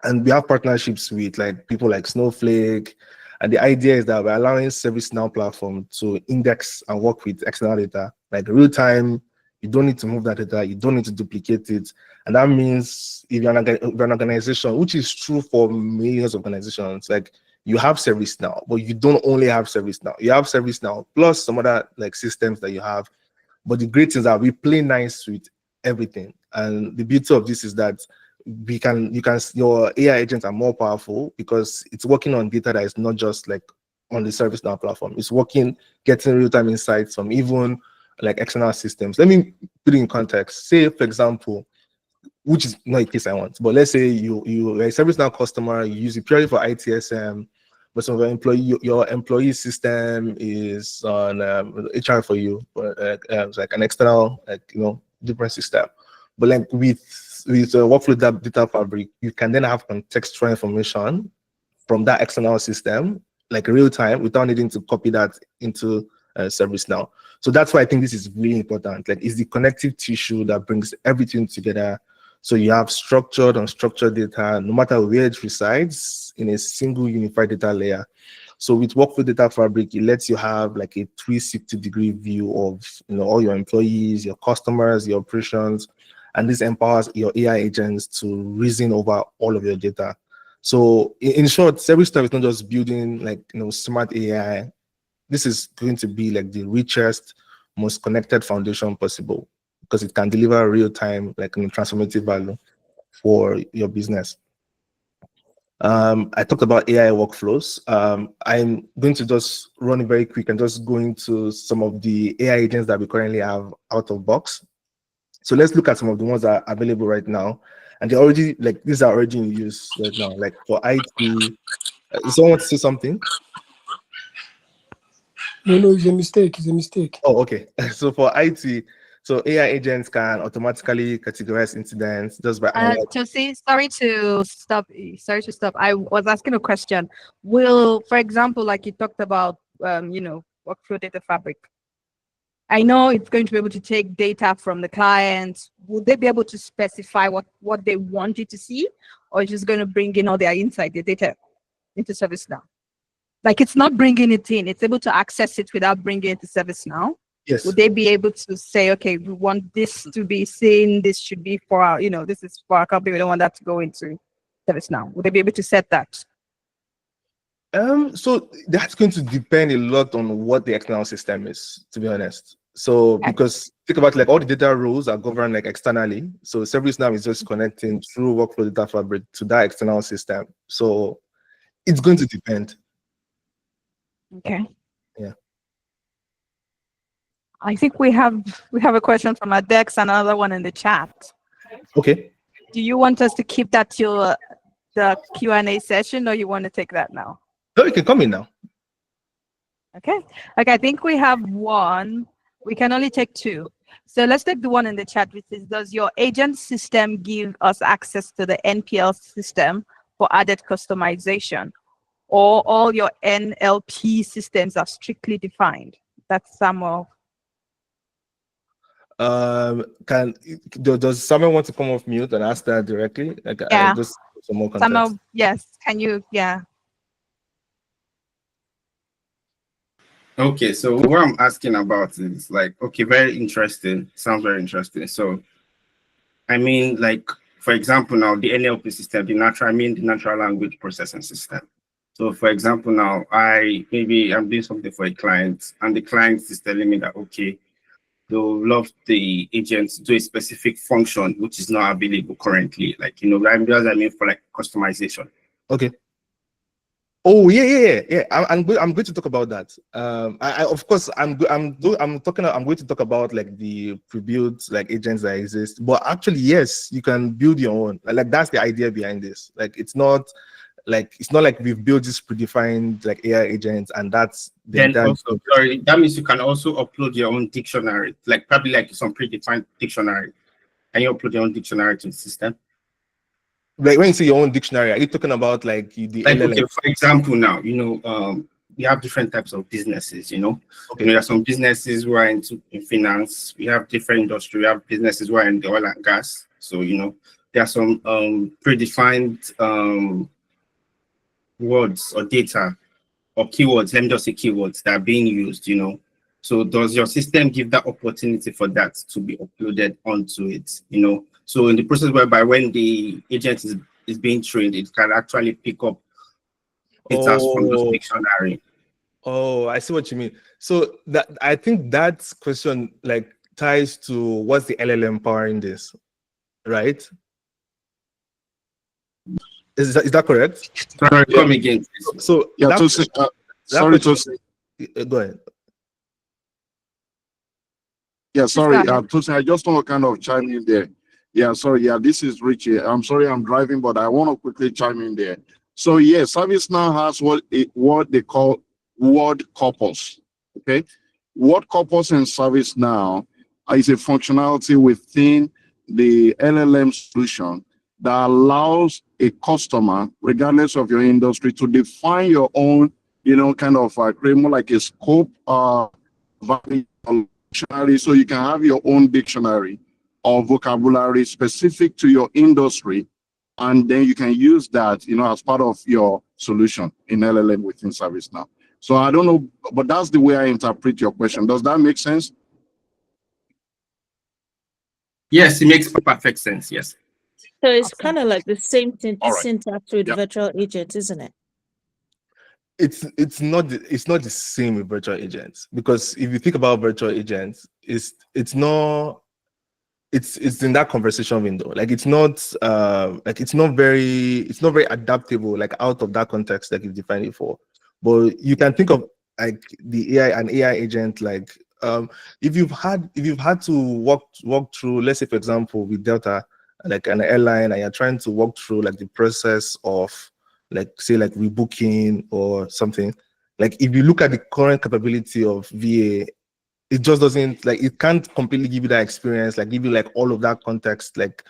And we have partnerships with like people like Snowflake. And the idea is that we're allowing ServiceNow platform to index and work with external data, like real time. You don't need to move that data. You don't need to duplicate it. And that means if you're an organization, which is true for millions of organizations, like you have ServiceNow, but you don't only have ServiceNow. You have ServiceNow plus some other like systems that you have. But the great thing is that we play nice with everything. And the beauty of this is that your AI agents are more powerful because it's working on data that is not just like on the ServiceNow platform. It's working, getting real-time insights from even like external systems. Let me put it in context. Say, for example, which is not a case I want, but let's say you're a ServiceNow customer, you use it purely for ITSM, but some of your employee system is on HR for you, but it's like an external, different system. But like with workflow data fabric, you can then have contextual information from that external system, like real time, without needing to copy that into ServiceNow. So that's why I think this is really important. Like, it's the connective tissue that brings everything together. So you have structured, unstructured data, no matter where it resides, in a single unified data layer. So with workflow data fabric, it lets you have like a 360-degree view of all your employees, your customers, your operations, and this empowers your AI agents to reason over all of your data. So in short, ServiceNow is not just building like smart AI. This is going to be like the richest, most connected foundation possible because it can deliver real-time, like transformative value for your business. I talked about AI workflows. I'm going to just run it very quick and just go into some of the AI agents that we currently have out of box. So let's look at some of the ones that are available right now. And they're already, like, these are already in use right now. Like for IT, someone want to say something? No, it's a mistake. It's a mistake. Oh, okay. So for IT, so AI agents can automatically categorize incidents just by Tosin, sorry to stop. Sorry to stop. I was asking a question. Will, for example, like you talked about, workflow data fabric. I know it's going to be able to take data from the client. Would they be able to specify what they want you to see, or just going to bring in all their insight, their data into ServiceNow? Like it's not bringing it in; it's able to access it without bringing it to ServiceNow. Yes. Would they be able to say, okay, we want this to be seen, this should be for our, this is for our company, we don't want that to go into ServiceNow? Would they be able to set that? So that's going to depend a lot on what the external system is, to be honest. So because think about like all the data rules are governed like externally. So ServiceNow is just connecting through workflow data fabric to that external system. So it's going to depend. Okay. Yeah. I think we have a question from Adex and another one in the chat. Okay. Do you want us to keep that till the Q&A session, or you want to take that now? No, you can come in now. Okay. I think we have one. We can only take two. So let's take the one in the chat, which is, does your agent system give us access to the NPL system for added customization, or all your NLP systems are strictly defined? That's Samuel. Does someone want to come off mute and ask that directly? Like, Yeah. just some more context. Samuel, yes. Can you? Yeah. Okay, so what I'm asking about is like, okay, very interesting. Sounds very interesting. So, I mean, like, for example, now the NLP system, the natural language processing system. So, for example, now I'm doing something for a client, and the client is telling me that, okay, they'll love the agent to do a specific function which is not available currently. Like, for like customization. Okay. Oh yeah. I'm going to talk about that. Of course I'm going to talk about like the pre-built like agents that exist. But actually, yes, you can build your own. Like that's the idea behind this. Like it's not like we've built this predefined like AI agents and that's then also sorry, that means you can also upload your own dictionary, like probably like some predefined dictionary, and you upload your own dictionary to the system. Like when you say your own dictionary, are you talking about like the LLM? Okay, for example, now we have different types of businesses. Okay. There are some businesses who are in finance. We have different industry. We have businesses who are in the oil and gas. So there are some predefined words or data or keywords. Let me just say keywords that are being used. So does your system give that opportunity for that to be uploaded onto it? So in the process whereby when the agent is being trained, it can actually pick up data from the dictionary. Oh, I see what you mean. So that I think that question like ties to what's the LLM powering this, right? Is that correct? Sorry, come again. So Yeah, go ahead. Yeah, sorry, Tosin, I just want to kind of chime in there. Yeah, sorry. Yeah, this is Richie. I'm sorry I'm driving, but I want to quickly chime in there. So, yeah, ServiceNow has what they call word corpus. Okay. Word corpus in ServiceNow is a functionality within the LLM solution that allows a customer, regardless of your industry, to define your own, kind of create more like a scope dictionary, so you can have your own dictionary or vocabulary specific to your industry, and then you can use that, as part of your solution in LLM within ServiceNow. So I don't know, but that's the way I interpret your question. Does that make sense? Yes, it makes perfect sense. Yes. So it's kind of like the same thing, All right. syntax with virtual agents, isn't it? It's not the same with virtual agents, because if you think about virtual agents, it's not it's in that conversation window. Like it's not very adaptable, like out of that context that you defined it for. But you can think of like an AI agent, like if you've had to walk through, let's say for example with Delta, like an airline, and you're trying to walk through like the process of like say like rebooking or something. Like if you look at the current capability of VA, it just doesn't, like, it can't completely give you that experience, like give you like all of that context, like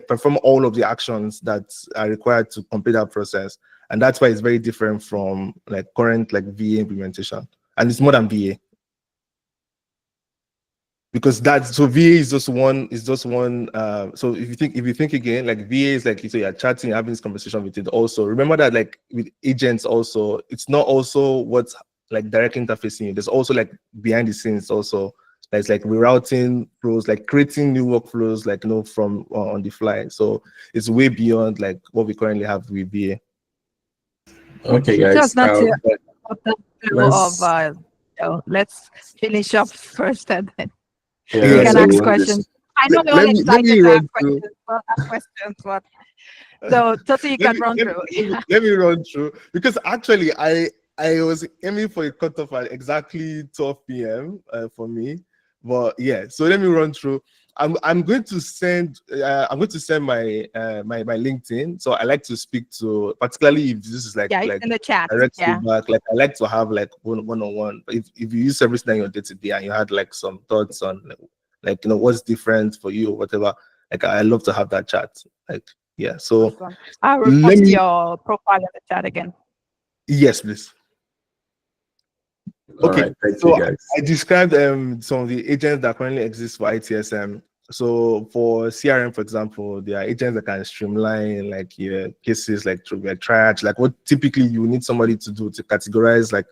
perform all of the actions that are required to complete that process. And that's why it's very different from like current like VA implementation. And it's more than VA. Because so VA is just one, so if you think again, like VA is like, so you're chatting, having this conversation with it. Also remember that like with agents also, it's not also what's like direct interfacing. There's also like behind the scenes also, there's like rerouting flows, like creating new workflows, like from on the fly. So it's way beyond like what we currently have with VA. Okay, guys. Just not to the flow of let's finish up first and then you can ask questions. I know you're all excited to ask questions, but so Tosin, you can run through. Let me run through, because actually I was aiming for a cutoff at exactly 12 p.m. For me, but yeah. So let me run through. I'm going to send my my LinkedIn. So I like to speak to, particularly if this is like in the chat. Direct feedback. Like I like to have like one-on-one. If you use ServiceNow in your day-to-day and you had like some thoughts on like what's different for you or whatever, like I love to have that chat. Like yeah. So I'll repost your profile in the chat again. Yes, please. Okay, right, thank so you guys. I described some of the agents that currently exist for ITSM. So for CRM, for example, there are agents that can streamline like your cases, like triage, like what typically you need somebody to do to categorize like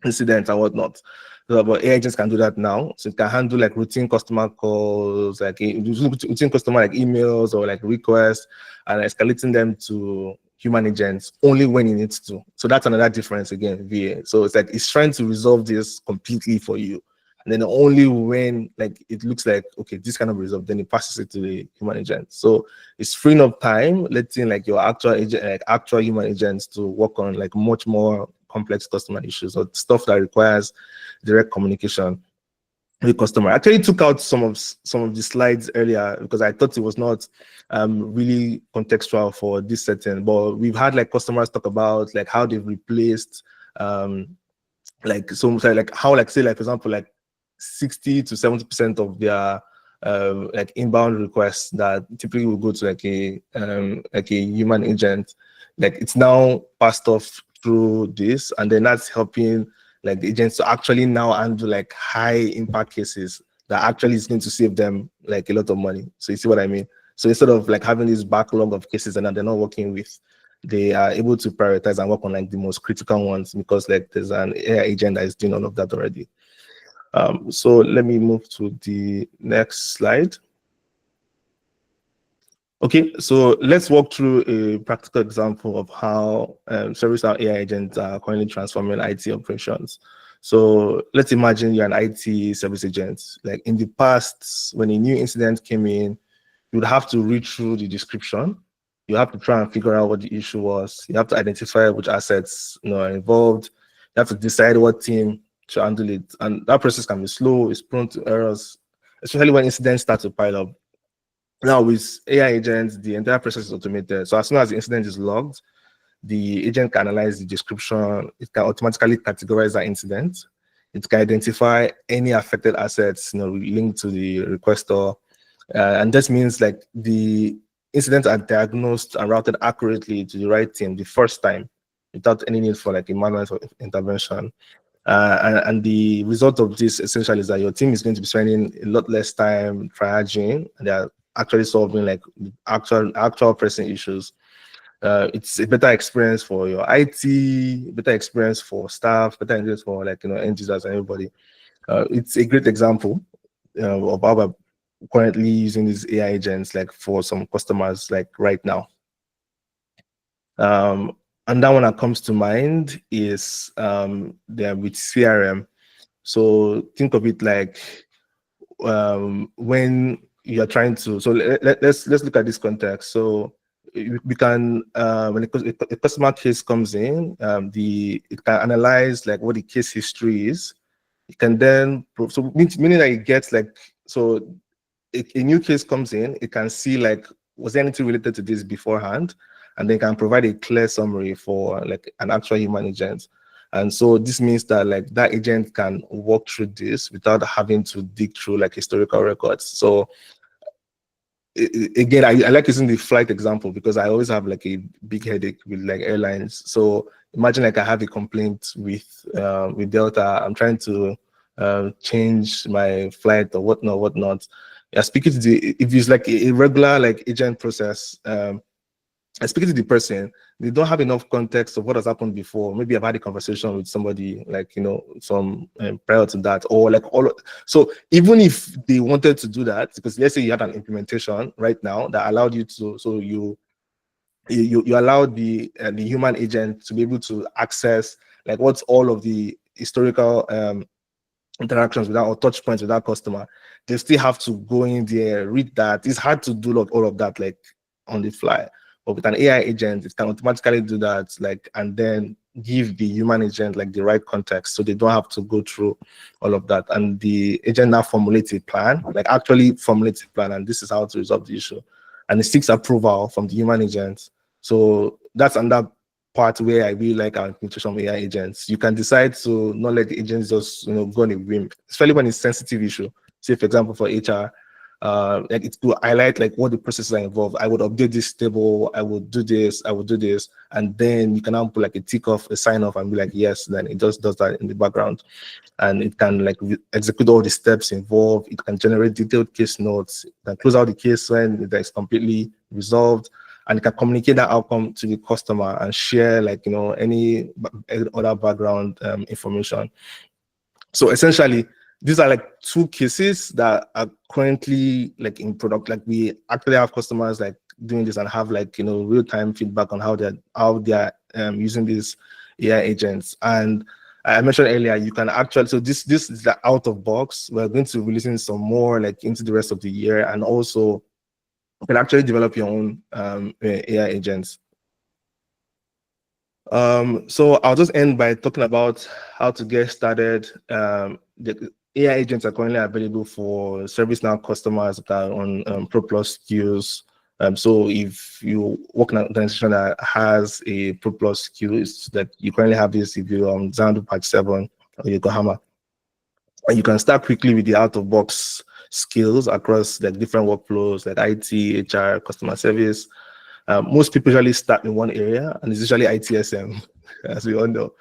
incidents and whatnot. So, but AI agents can do that now. So it can handle like routine customer calls, like routine customer like emails or like requests, and escalating them to human agents only when it needs to. So that's another difference again, VA. So it's like it's trying to resolve this completely for you. And then only when like it looks like okay, this kind of resolve, then it passes it to the human agent. So it's freeing up time, letting like your actual agent, like actual human agents to work on like much more complex customer issues or stuff that requires direct communication with customer. I actually took out some of the slides earlier because I thought it was not really contextual for this setting. But we've had like customers talk about like how they've replaced like how like say like for example like 60 to 70% of their like inbound requests that typically will go to like a human agent, like it's now passed off through this, and then that's helping like the agents to actually now handle like high impact cases that actually is going to save them like a lot of money. So you see what I mean? So instead of like having this backlog of cases and they're not working with, they are able to prioritize and work on like the most critical ones because like there's an AI agent that is doing all of that already. So let me move to the next slide. Okay, so let's walk through a practical example of how ServiceNow AI agents are currently transforming IT operations. So let's imagine you're an IT service agent. Like in the past, when a new incident came in, you would have to read through the description. You have to try and figure out what the issue was. You have to identify which assets are involved. You have to decide what team to handle it. And that process can be slow, it's prone to errors, especially when incidents start to pile up. Now with AI agents, the entire process is automated. So as soon as the incident is logged, the agent can analyze the description. It can automatically categorize that incident. It can identify any affected assets, linked to the requester. And this means like the incidents are diagnosed and routed accurately to the right team the first time without any need for like a manual intervention. And the result of this essentially is that your team is going to be spending a lot less time triaging, and they are actually solving like actual pressing issues. It's a better experience for your IT, better experience for staff, better experience for like end users and everybody. It's a great example of how we're currently using these AI agents like for some customers like right now. And that one that comes to mind is with CRM. So think of it like when you are trying to. So let's look at this context. So we can when a customer case comes in, it can analyze like what the case history is. It can then meaning that it gets like, so a new case comes in, it can see like, was there anything related to this beforehand, and then can provide a clear summary for like an actual human agent. And so this means that like that agent can walk through this without having to dig through like historical records. So again, I like using the flight example because I always have like a big headache with like airlines. So imagine like I have a complaint with Delta. I'm trying to change my flight or whatnot. Yeah, speaking to if it's like a regular like agent process, I speak to the person, they don't have enough context of what has happened before. Maybe I've had a conversation with somebody like, some prior to that, or like so even if they wanted to do that, because let's say you had an implementation right now that allowed you to, so you allowed the human agent to be able to access like what's all of the historical interactions with that or touch points with that customer. They still have to go in there, read that. It's hard to do all of that like on the fly. But with an AI agent, it can automatically do that, like, and then give the human agent like the right context, so they don't have to go through all of that. And the agent now formulates a plan, like actually formulates a plan, and this is how to resolve the issue. And it seeks approval from the human agent. So that's another part where I really like our implementation of AI agents. You can decide to not let the agents just go on a whim, especially when it's sensitive issue. Say for example for HR. Like it will highlight like what the processes are involved. I would update this table, I would do this, and then you can now put like a tick off, a sign off, and be like, yes, then it just does that in the background. And it can like execute all the steps involved. It can generate detailed case notes. It can close out the case when it is completely resolved, and it can communicate that outcome to the customer and share like any other background information. So essentially, these are like two cases that are currently like in product. Like we actually have customers like doing this and have like real-time feedback on how they're using these AI agents. And I mentioned earlier, you can actually, so this is the out of box. We're going to be releasing some more like into the rest of the year, and also you can actually develop your own AI agents. So I'll just end by talking about how to get started. The AI agents are currently available for ServiceNow customers that are on Pro Plus SKUs. So if you work in an organization that has a Pro Plus SKU, it's that you currently have this if you're on Xanadu Patch 7 or Yokohama. And you can start quickly with the out-of-box skills across like different workflows like IT, HR, customer service. Most people usually start in one area, and it's usually ITSM, as we all know.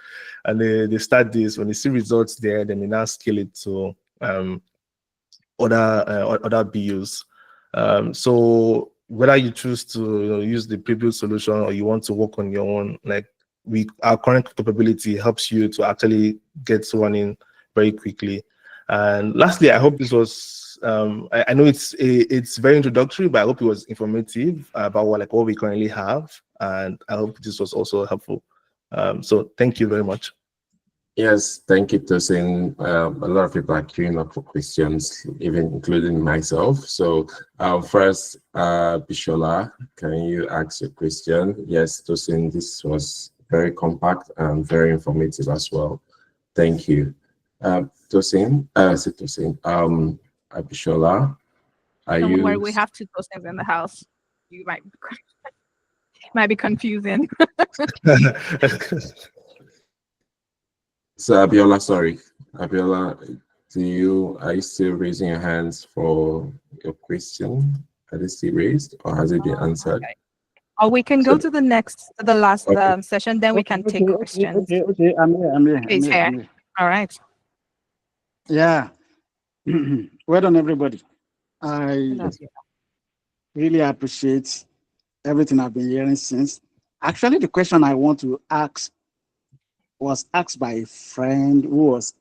And they start this, when they see results there, then they now scale it to other BUs. So whether you choose to use the pre-built solution or you want to work on your own, like our current capability helps you to actually get running very quickly. And lastly, I hope this was I know it's very introductory, but I hope it was informative about what we currently have, and I hope this was also helpful. So thank you very much. Yes, thank you, Tosin. A lot of people are queuing up for questions, even including myself. So first, Bishola, can you ask a question? Yes, Tosin, this was very compact and very informative as well. Thank you. Tosin, Bishola, Don't worry, we have two Tosins in the house. You might be confusing. So Abiola, sorry. Abiola, are you still raising your hands for your question? Are they still raised, or has it been answered? Okay. Or we can go to the last Okay. session, then we can take questions. Okay, I'm here. He's here. All right. Yeah. Well done, everybody. I really appreciate everything I've been hearing since. Actually, the question I want to ask was asked by a friend who was,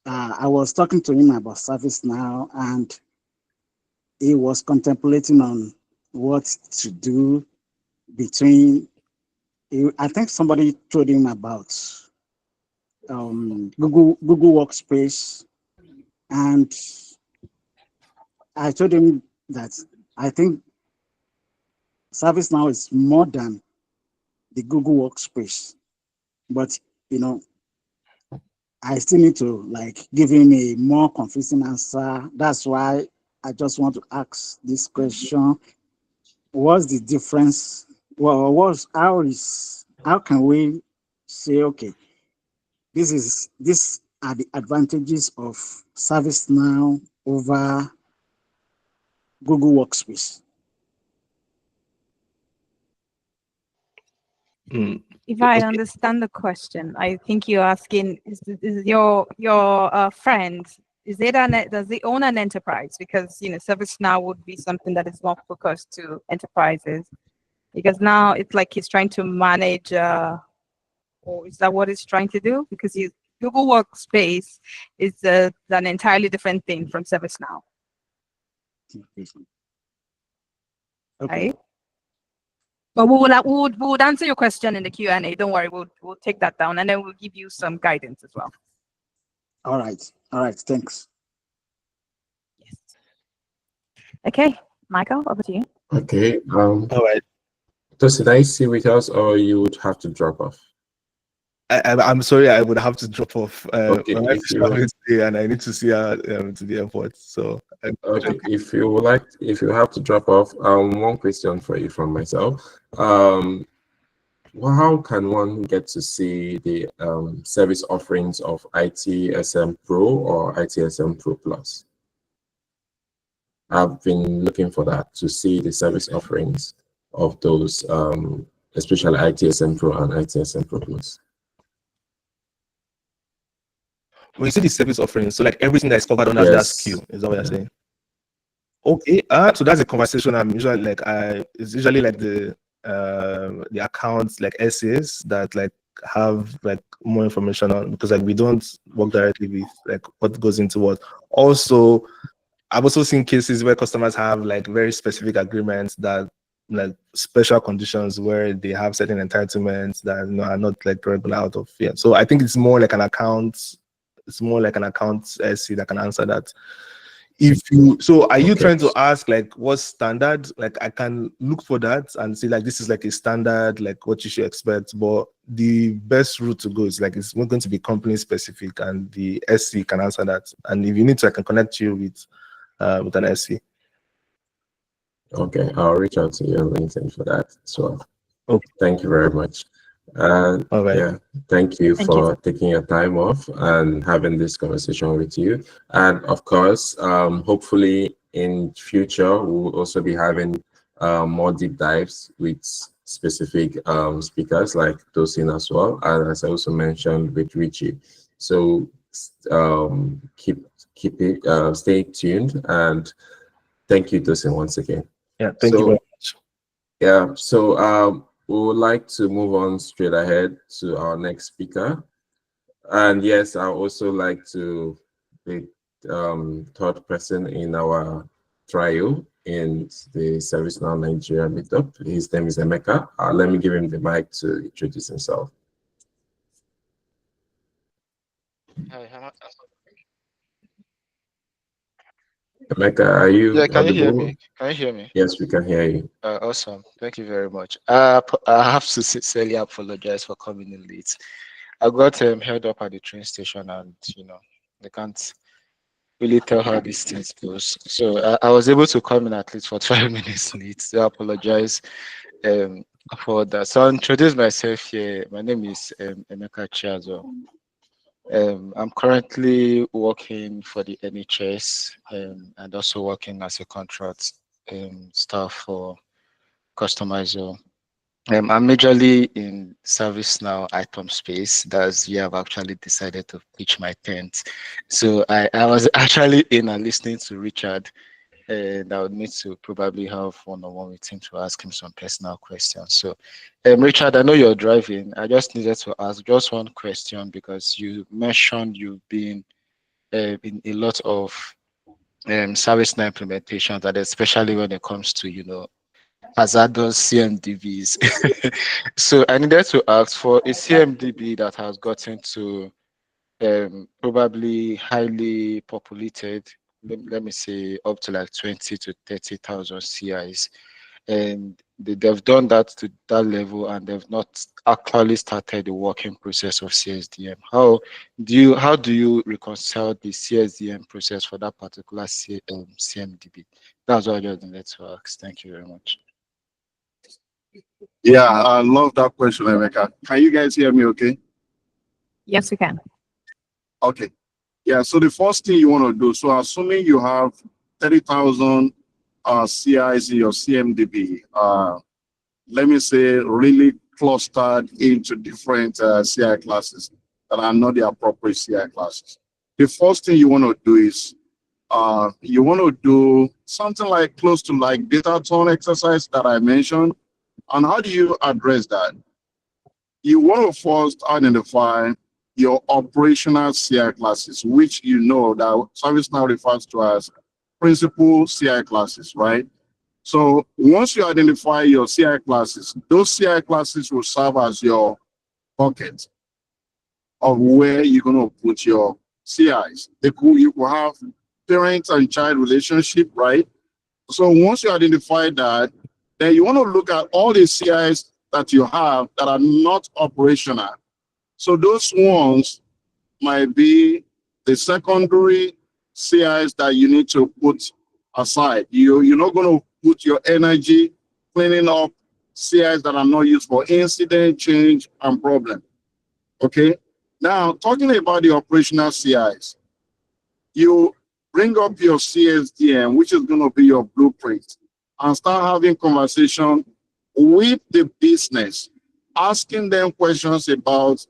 I was talking to him about ServiceNow, and he was contemplating on what to do between, I think somebody told him about Google Workspace and I told him that I think ServiceNow is more than the Google Workspace, but you know, I still need to like give him a more convincing answer. That's why I just want to ask this question: what's the difference? Well, how can we say, okay, these are the advantages of ServiceNow over Google Workspace? If I understand the question, I think you're asking: is your friend, does he own an enterprise? Because ServiceNow would be something that is more focused to enterprises. Because now it's like he's trying to manage, or is that what he's trying to do? Because Google Workspace is an entirely different thing from ServiceNow. Okay. Right? But we would answer your question in the Q&A. Don't worry, we'll take that down, and then we'll give you some guidance as well. All right. Thanks. Yes. Okay, Michael, over to you. Okay. All right. Tosin, are you still with us, or you would have to drop off? I'm sorry, I would have to drop off. Okay, my wife is traveling today, and I need to see her to the airport. So okay, if you have to drop off, one question for you from myself. Well, how can one get to see the service offerings of ITSM Pro or ITSM Pro Plus? I've been looking for that, to see the service offerings of those, especially ITSM Pro and ITSM Pro Plus. when you see the service offering, so like everything that's covered under that SKU, is that what you're saying? Okay, so that's a conversation I'm usually like. It's usually like the accounts like essays that like have like more information on, because like we don't work directly with like what goes into what. Also, I've also seen cases where customers have like very specific agreements that like special conditions where they have certain entitlements that are not like regular out of fear. So I think it's more like an account. It's more like an account essay that can answer that. Are you trying to ask like what's standard? Like I can look for that and see like this is like a standard, like what you should expect. But the best route to go is like it's not going to be company specific, and the SC can answer that. And if you need to, I can connect you with an SC. Okay, I'll reach out to you on LinkedIn for that as well. Okay. Thank you very much. All right. Yeah, thank you for taking your time off and having this conversation with you. And of course, hopefully in future, we'll also be having more deep dives with specific speakers like Tosin as well. And as I also mentioned with Richie. So stay tuned, and thank you, Tosin, once again. Yeah, thank you very much. Yeah, so we would like to move on straight ahead to our next speaker. And yes, I also like to be third person in our trio in the ServiceNow Nigeria Meetup. His name is Emeka. Let me give him the mic to introduce himself. Hi, Emeka, are you yeah, can audible? you hear me? Can you hear me? Yes, we can hear you. Awesome. Thank you very much. I have to sincerely apologize for coming in late. I got held up at the train station, and they can't really tell how these things goes. So I was able to come in at least for 12 minutes late. So I apologize for that. So I'll introduce myself here. My name is Emeka Chiazor. I'm currently working for the NHS and also working as a contract staff for Customizer. I'm majorly in ServiceNow ITOM space. That's where I've actually decided to pitch my tent. So I was actually in and listening to Richard, and I would need to probably have one-on-one with him to ask him some personal questions. So, Richard, I know you're driving. I just needed to ask just one question, because you mentioned you've been in a lot of ServiceNow implementations, and especially when it comes to, hazardous CMDBs. So I needed to ask, for a CMDB that has gotten to probably highly populated let me say up to like 20 to 30,000 CIs, and they've done that to that level, and they've not actually started the working process of CSDM. How do you reconcile the CSDM process for that particular CMDB? That's what I just wanted to ask. Thank you very much. Yeah, I love that question, Emeka. Can you guys hear me okay? Yes, we can. Okay. Yeah, so the first thing you want to do, so assuming you have 30,000 CIs in your CMDB, let me say really clustered into different CI classes that are not the appropriate CI classes. The first thing you want to do is you want to do something like close to like data tone exercise that I mentioned. And how do you address that? You want to first identify your operational CI classes, which you know that ServiceNow refers to as principal CI classes, right? So once you identify your CI classes, those CI classes will serve as your bucket of where you're going to put your CIs. You will have parent and child relationship, right? So once you identify that, then you want to look at all the CIs that you have that are not operational. So those ones might be the secondary CIs that you need to put aside. You're not going to put your energy cleaning up CIs that are not used for incident, change, and problem. Okay? Now, talking about the operational CIs, you bring up your CSDM, which is going to be your blueprint, and start having conversation with the business, asking them questions about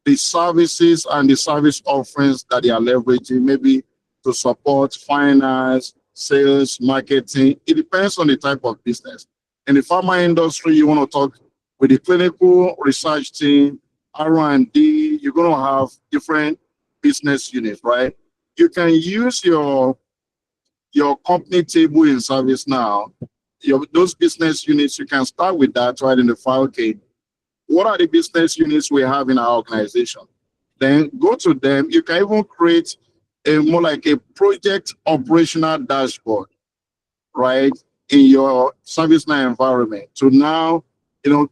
the services and the service offerings that they are leveraging, maybe to support finance, sales, marketing. It depends on the type of business. In the pharma industry, you want to talk with the clinical research team, R&D. You're going to have different business units, right? You can use your company table in ServiceNow. Those business units, you can start with that to identify, okay, what are the business units we have in our organization? Then go to them. You can even create a more like a project operational dashboard, right, in your ServiceNow environment to now,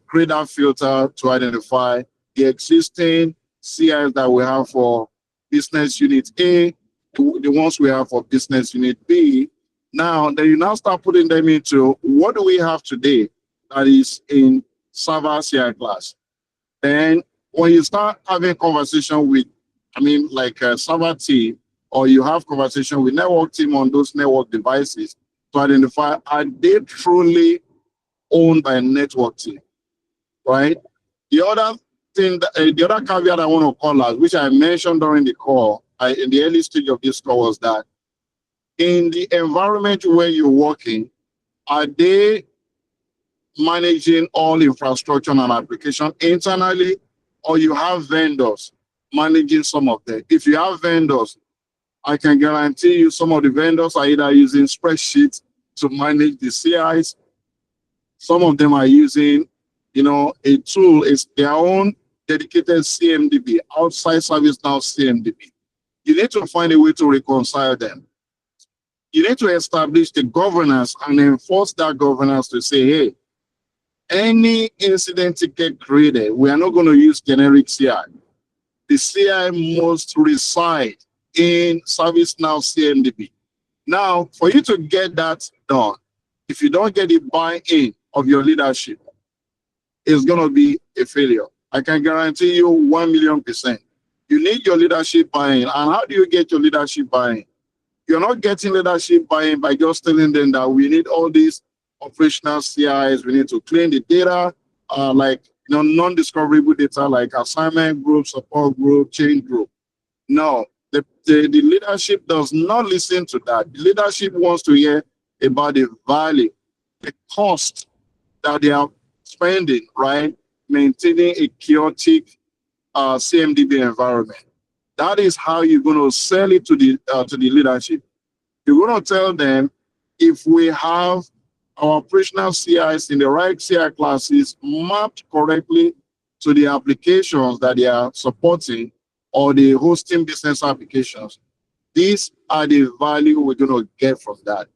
create that filter to identify the existing CIs that we have for business unit A, the ones we have for business unit B. Now, then you now start putting them into what do we have today that is in server CI class. Then when you start having conversation with, like a server team, or you have conversation with network team on those network devices to identify, are they truly owned by a network team, right? The other thing, the other caveat I want to call out, which I mentioned during the call, in the early stage of this call, was that in the environment where you're working, are they managing all infrastructure and application internally, or you have vendors managing some of them? If you have vendors, I can guarantee you some of the vendors are either using spreadsheets to manage the CIs. Some of them are using, a tool, is their own dedicated CMDB, outside ServiceNow CMDB. You need to find a way to reconcile them. You need to establish the governance and enforce that governance to say, hey, any incident ticket created, we are not going to use generic CI. The CI must reside in ServiceNow CMDB. Now, for you to get that done, if you don't get the buy-in of your leadership, it's going to be a failure. I can guarantee you 1,000,000%. You need your leadership buy-in. And how do you get your leadership buy-in? You're not getting leadership buy-in by just telling them that we need all these operational CIs, we need to clean the data, non-discoverable data like assignment group, support group, change group. No, the leadership does not listen to that. The leadership wants to hear about the value, the cost that they are spending, right, maintaining a chaotic CMDB environment. That is how you're going to sell it to the leadership. You're going to tell them, if we have our operational CIs in the right CI classes mapped correctly to the applications that they are supporting or the hosting business applications, these are the value we're going to get from that.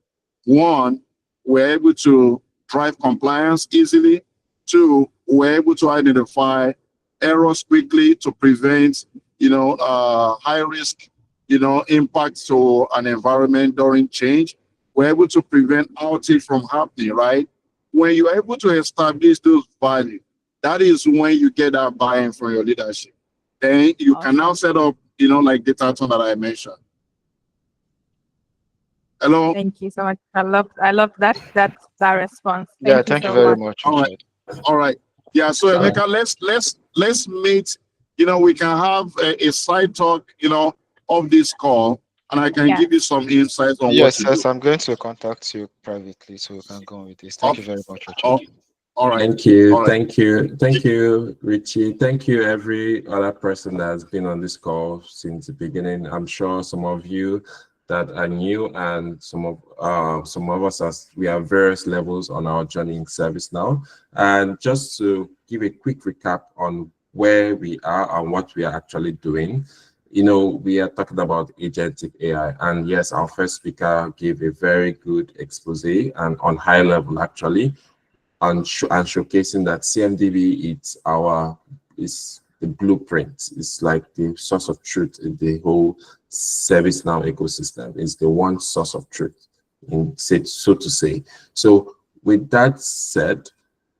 One, we're able to drive compliance easily. Two, we're able to identify errors quickly to prevent, high risk, impact to an environment during change. We're able to prevent outage from happening, right? When you're able to establish those values, that is when you get that buy-in from your leadership. Then you can now set up, like the pattern that I mentioned. Hello. Thank you so much. I love that response. Yeah, Thank you thank you so very much. much. All right. Yeah. So Emeka, let's meet. We can have a side talk. Of this call, and I can give you some insights on Yes, what to do. I'm going to contact you privately so we can go on with this. Thank you very much, Richard. All right. Thank you. All right. Thank you, Richie. Thank you, every other person that has been on this call since the beginning. I'm sure some of you that are new, and some of us, as we have various levels on our journey in ServiceNow. And just to give a quick recap on where we are and what we are actually doing. We are talking about Agentic AI, and yes, our first speaker gave a very good expose and on high level actually, and showcasing that CMDB is the blueprint. It's like the source of truth in the whole ServiceNow ecosystem. It's the one source of truth, so to say. So with that said,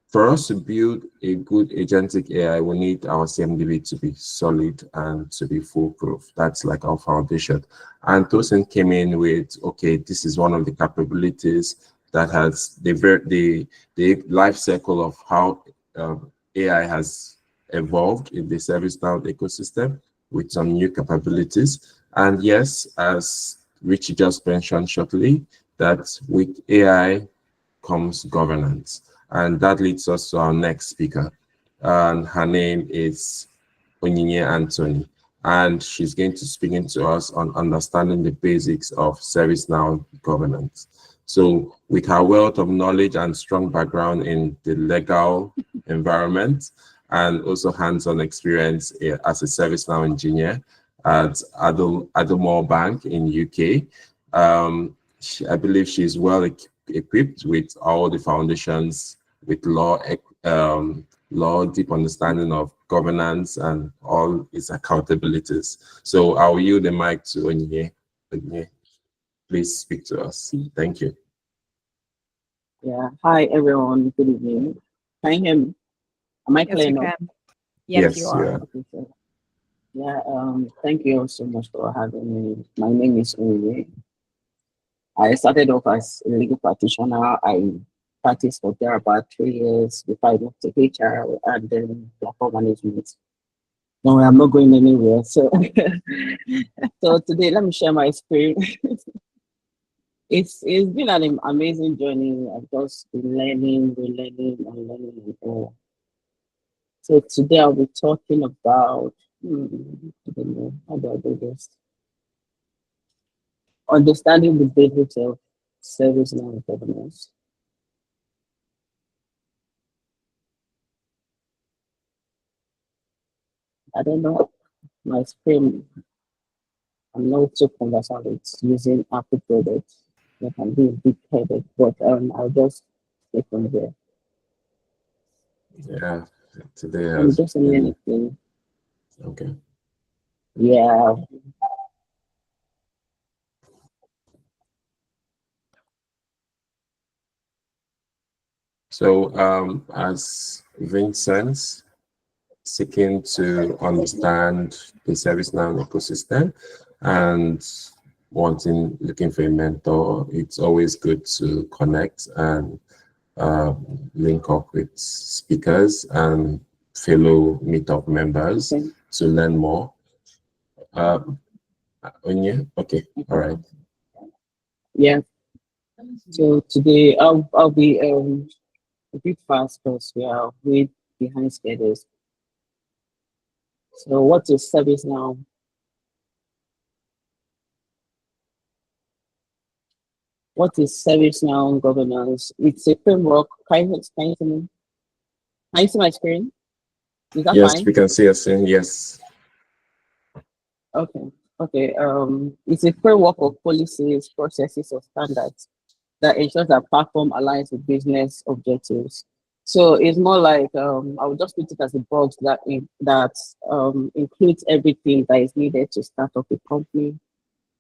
for us to build a good agentic AI, we need our CMDB to be solid and to be foolproof. That's like our foundation. And Tosin came in with, okay, this is one of the capabilities that has the life cycle of how AI has evolved in the ServiceNow ecosystem with some new capabilities. And yes, as Richie just mentioned shortly, that with AI comes governance. And that leads us to our next speaker. And her name is Onyinye Anthony. And she's going to speak to us on understanding the basics of ServiceNow governance. So with her wealth of knowledge and strong background in the legal environment, and also hands-on experience as a ServiceNow engineer at Adamore Bank in UK, I believe she's well equipped with all the foundations with law, deep understanding of governance and all its accountabilities. So I'll yield the mic to Onyinye. Onyinye, please speak to us. Thank you. Yeah. Hi, everyone. Good evening. Can you hear me? Am I clear now? Yes, you are. Okay, so, yeah. Thank you all so much for having me. My name is Onyinye. I started off as a legal practitioner. I practiced for there about 3 years before I moved to HR and then platform management. No, I'm not going anywhere. So, so today, let me share my experience. It's been an amazing journey. I've just been learning, relearning, and learning more. So today I'll be talking about, I don't know, how do I do this? Understanding the basics of ServiceNow governance. I don't know, my screen, I'm not so conversant with using Apple products. I can be a bit headed, but I'll just stay from there. Yeah, today I'm just saying anything. Okay. Yeah. So as Vincent seeking to understand the ServiceNow ecosystem and looking for a mentor, it's always good to connect and link up with speakers and fellow Meetup members to learn more. Okay, all right. Yeah. So today I'll be a bit fast because we are way behind schedules. So what is ServiceNow? What is ServiceNow governance? It's a framework. Can you see me? Can you see my screen? Is that yes, fine? we can see us in, yes. Okay. Okay, it's a framework of policies, processes, or standards that ensures that platform aligns with business objectives. So it's more like I would just put it as a box that includes everything that is needed to start up a company,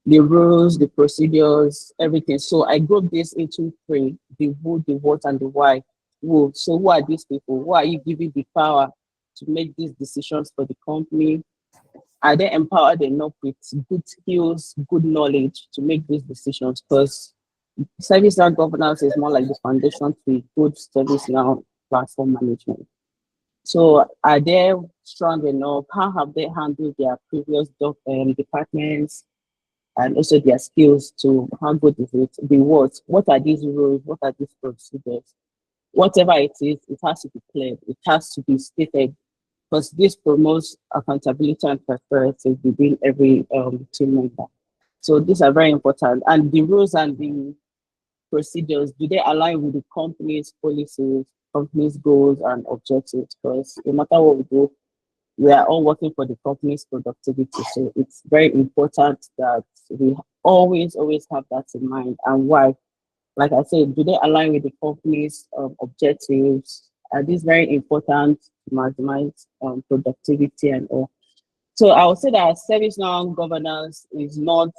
the rules, the procedures, everything. So I group this into three: the who, the what, and the why. Who. So who are these people? Who are you giving the power to make these decisions for the company? Are they empowered enough with good skills, good knowledge to make these decisions? Because ServiceNow governance is more like the foundation to good ServiceNow platform management. So are they strong enough? How have they handled their previous departments and also their skills to how good is it? The what are these rules? What are these procedures? Whatever it is, it has to be clear. It has to be stated because this promotes accountability and transparency within every team member. So these are very important. And the rules and the procedures, do they align with the company's policies, company's goals and objectives? Because no matter what we do, we are all working for the company's productivity. So it's very important that we always have that in mind. And why? Like I said, do they align with the company's objectives? Are these very important to maximize productivity and all? So I would say that ServiceNow governance is not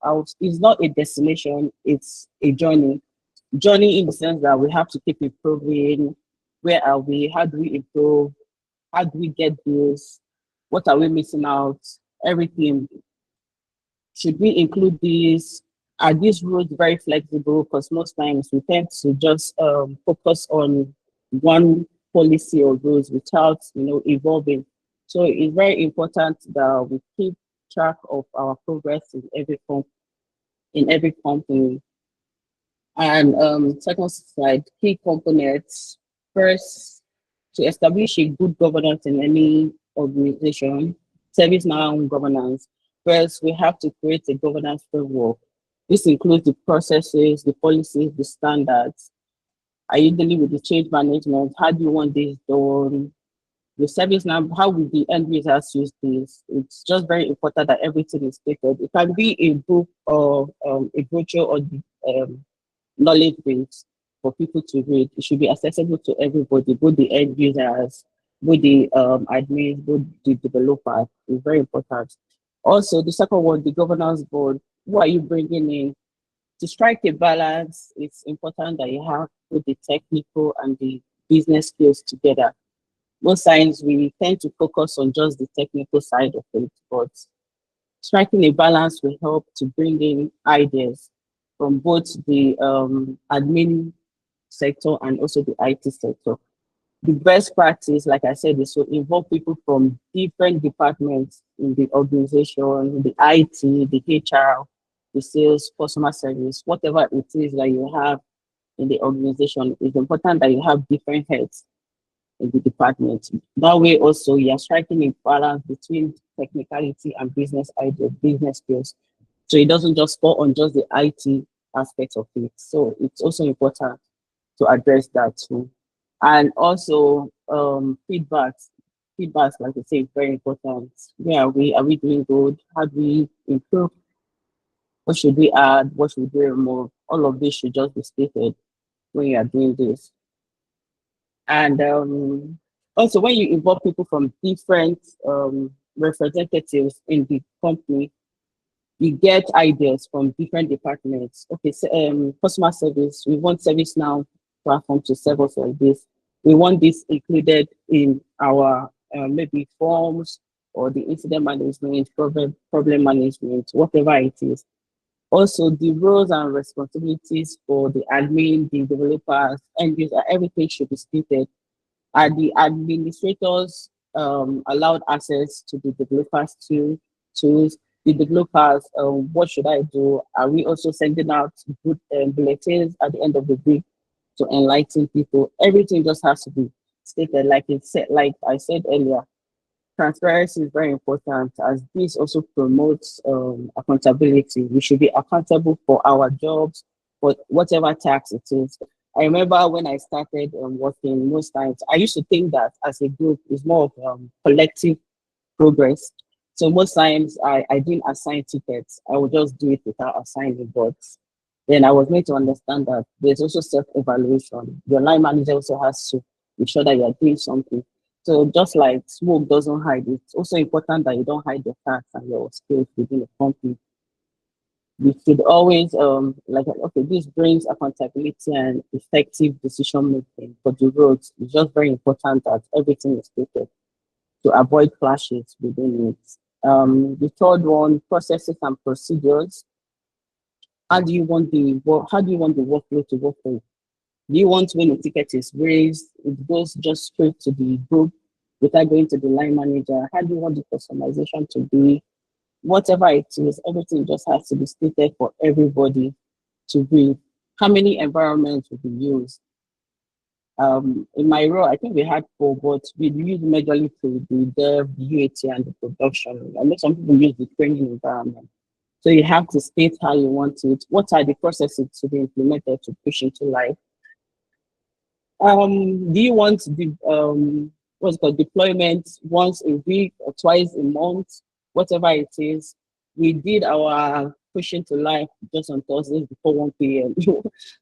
a destination, it's a journey. Journey in the sense that we have to keep improving. Where are we? How do we improve? How do we get this? What are we missing out? Everything. Should we include these? Are these rules very flexible? Because most times we tend to just focus on one policy or rules without evolving. So it's very important that we keep track of our progress in every company. And second slide, key components. First, to establish a good governance in any organization, ServiceNow governance. First, we have to create a governance framework. This includes the processes, the policies, the standards. Are you dealing with the change management? How do you want this done? The ServiceNow, how will the end users use this? It's just very important that everything is stated. It can be a book or a brochure or the knowledge base for people to read. It should be accessible to everybody, both the end users, both the admins, both the developers. It's very important. Also, the second one, the governance board. Who are you bringing in? To strike a balance, it's important that you have both the technical and the business skills together. Most times we tend to focus on just the technical side of it, but striking a balance will help to bring in ideas from both the admin sector and also the IT sector. The best practice, like I said, is to involve people from different departments in the organization, the IT, the HR, the sales, customer service, whatever it is that you have in the organization. It's important that you have different heads in the department. That way also you are striking a balance between technicality and business idea, business skills. So it doesn't just fall on just the IT aspect of it. So it's also important to address that too. And also feedbacks. Feedbacks, like I say, is very important. Where are we? Are we doing good? How do we improve? What should we add? What should we remove? All of this should just be stated when you are doing this. And also when you involve people from different representatives in the company, you get ideas from different departments. Okay, so, customer service, we want ServiceNow platform to serve us like this. We want this included in our maybe forms or the incident management, problem management, whatever it is. Also, the roles and responsibilities for the admin, the developers, end user, everything should be stated. Are the administrators allowed access to the developers tools? The developers, what should I do? Are we also sending out good bulletins at the end of the week to enlighten people? Everything just has to be stated, like I said earlier. Transparency is very important as this also promotes accountability. We should be accountable for our jobs, for whatever task it is. I remember when I started working, most times I used to think that as a group is more of collective progress. So most times I didn't assign tickets. I would just do it without assigning, but then I was made to understand that there's also self-evaluation. Your line manager also has to ensure that you're doing something. So just like smoke doesn't hide, it's also important that you don't hide your tasks and your skills within the company. We should always okay, this brings accountability and effective decision making for the roads. It's just very important that everything is stated to avoid clashes within it. The third one, processes and procedures. How do you want the workflow to work for you? Do you want when a ticket is raised, it goes just straight to the group without going to the line manager? How do you want the customization to be? Whatever it is, everything just has to be stated for everybody to read. How many environments will be used? In my role, I think we had 4, but we use majorly to the dev, the UAT, and the production. I know some people use the training environment. So you have to state how you want it. What are the processes to be implemented to push into life? Do you want the what's it called, deployment once a week or twice a month, whatever it is? We did our pushing to life just on Thursdays before 1 p.m.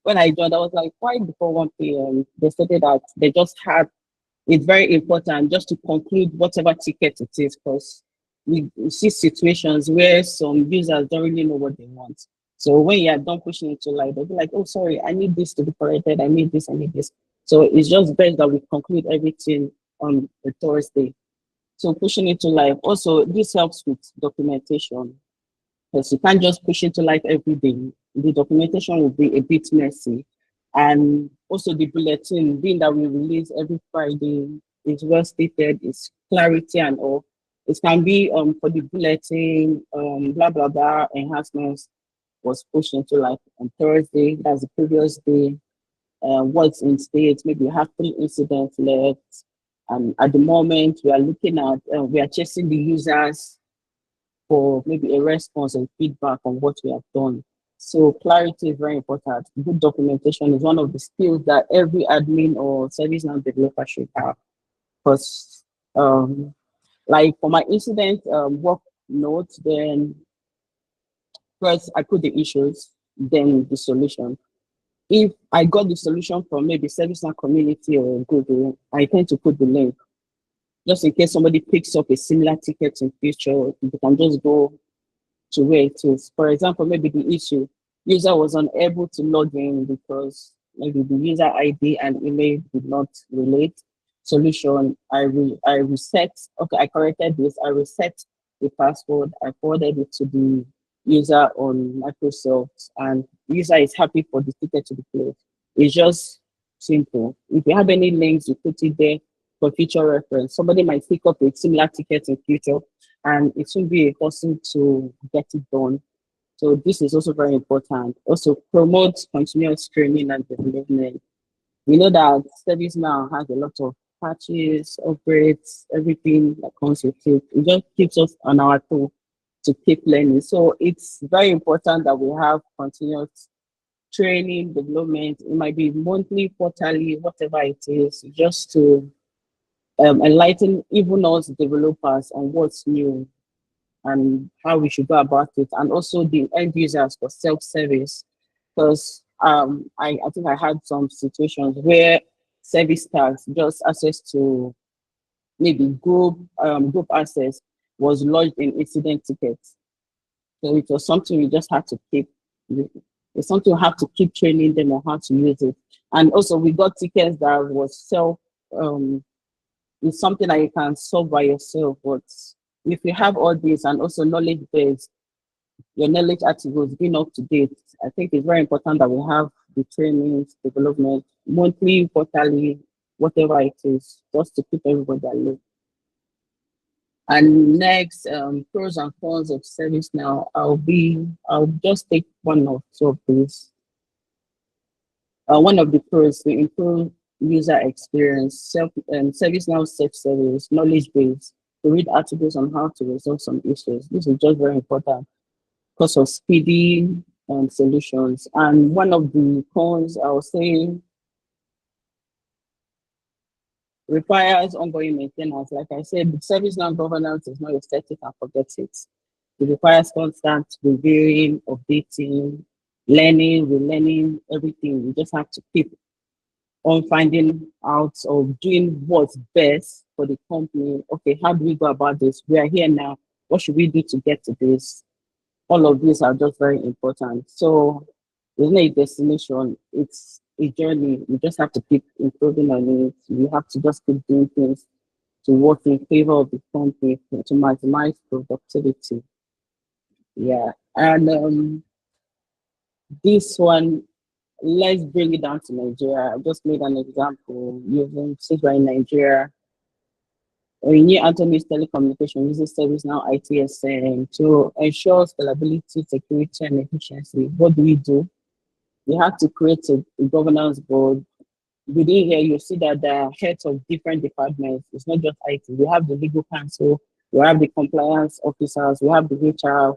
When I joined, I was like, why before 1 p.m? They stated that they just had, it's very important just to conclude whatever ticket it is, because we see situations where some users don't really know what they want. So when you are done pushing it to life, they'll be like, oh, sorry, I need this to be corrected. I need this, I need this. So it's just best that we conclude everything on a Thursday. So pushing it to life. Also, this helps with documentation, because you can't just push it to life every day. The documentation will be a bit messy. And also the bulletin, being that we release every Friday, is well stated, it's clarity and all. It can be for the bulletin, blah, blah, blah, enhancements was pushed into life on Thursday, that's the previous day. What's in state, maybe you have 3 incidents left. And at the moment, we are looking at, we are chasing the users for maybe a response and feedback on what we have done. So clarity is very important. Good documentation is one of the skills that every admin or ServiceNow developer should have. Because like for my incident work notes, then first I put the issues, then the solution. If I got the solution from maybe ServiceNow community or Google, I tend to put the link just in case somebody picks up a similar ticket in future. You can just go to where it is. For example, maybe the issue, user was unable to log in because maybe the user ID and email did not relate. Solution, I reset, okay, I corrected this, I reset the password, I forwarded it to the user on Microsoft, and the user is happy for the ticket to be closed. It's just simple. If you have any links, you put it there for future reference. Somebody might pick up a similar ticket in future, and it should be a person to get it done. So this is also very important. Also promote continuous training and development. We know that ServiceNow has a lot of patches, upgrades, everything that comes with it. It just keeps us on our toe to keep learning. So it's very important that we have continuous training, development. It might be monthly, quarterly, whatever it is, just to enlighten even us developers on what's new and how we should go about it, and also the end users for self-service. Because I think I had some situations where service tags, just access to maybe group access, was lodged in incident tickets. So it was something we just had to keep. It's something we have to keep training them on how to use it. And also we got tickets that was it's something that you can solve by yourself. But if you have all this and also knowledge base, your knowledge articles being up to date, I think it's very important that we have the trainings, development, monthly, quarterly, whatever it is, just to keep everybody alive. And next, pros and cons of ServiceNow. I'll just take one or two of these. One of the pros, to improve user experience, ServiceNow self-service, knowledge base, to read articles on how to resolve some issues. This is just very important because of speedy solutions. And one of the cons, I would say, requires ongoing maintenance. Like I said, the ServiceNow governance is not a static and forget it. It requires constant reviewing, updating, learning, relearning, everything. You just have to keep on finding out or doing what's best for the company. Okay, how do we go about this? We are here now. What should we do to get to this? All of these are just very important. So it's not a destination, it's a journey. You just have to keep improving on it. You have to just keep doing things to work in favor of the company to maximize productivity. Yeah. And this one, let's bring it down to Nigeria. I just made an example using since we're in Nigeria. When you Anthony's telecommunication uses ServiceNow ITSM to ensure scalability, security, and efficiency. What do? You have to create a governance board. Within here, you see that there are heads of different departments. It's not just IT. We have the legal counsel, we have the compliance officers, we have the HR,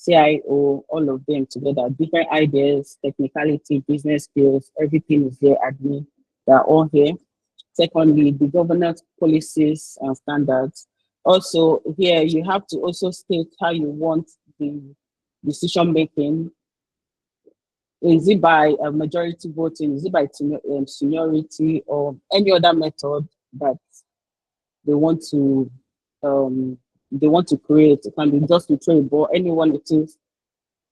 CIO, all of them together. Different ideas, technicality, business skills, everything is there. Admin, they're all here. Secondly, the governance policies and standards. Also, here you have to also state how you want the decision making. Is it by a majority voting? Is it by seniority or any other method that they want to create? It can be just to trade, but anyone it is.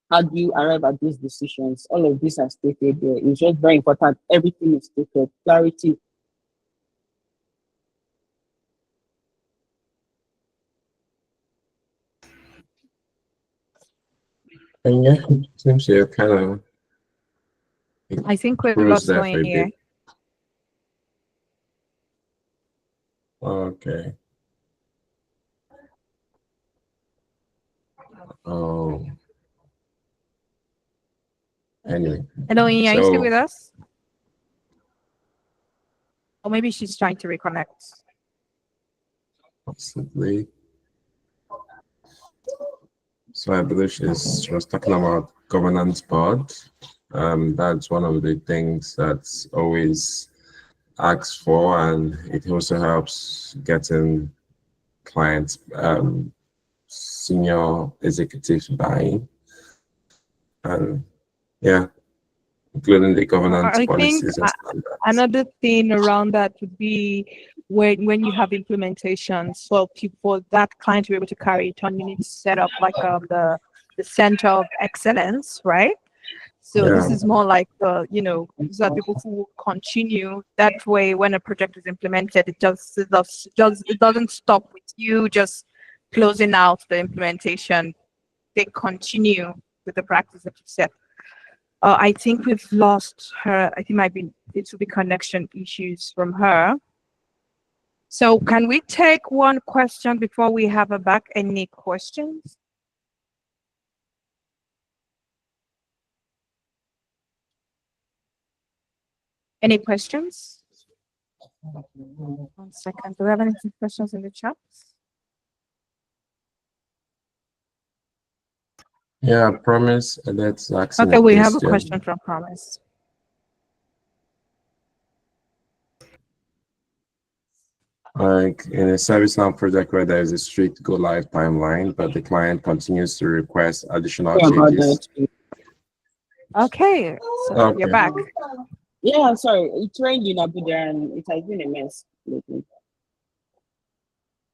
How do you arrive at these decisions? All of these are stated there. It's just very important. Everything is stated. Clarity. And yeah, seems you're kind of. I think we've Cruise lost there one for a here. bit. Okay. Oh. Anyway. Hello, Ian, are you still So with us? Or maybe she's trying to reconnect. possibly. So I believe she was talking about governance board. That's one of the things that's always asked for, and it also helps getting clients, senior executives buying. And yeah, including the governance I think policies and standards. another thing around that would be when you have implementations for people, that client to be able to carry it on, you need to set up like the center of excellence, right? So this Yeah. is more like these are people who will continue that way. When a project is implemented, it doesn't stop with you just closing out the implementation. They continue with the practice that you set. I think we've lost her. I think it will be connection issues from her. So can we take one question before we have her back? Any questions? Any questions? 1 second. Do we have any questions in the chat? Yeah, Promise. Let's ask. Okay, we have a question from Promise. Like in a ServiceNow project where there is a strict go live timeline, but the client continues to request additional changes. Okay, so you're back. Yeah, sorry. It rained in Abuja and it has been a mess lately.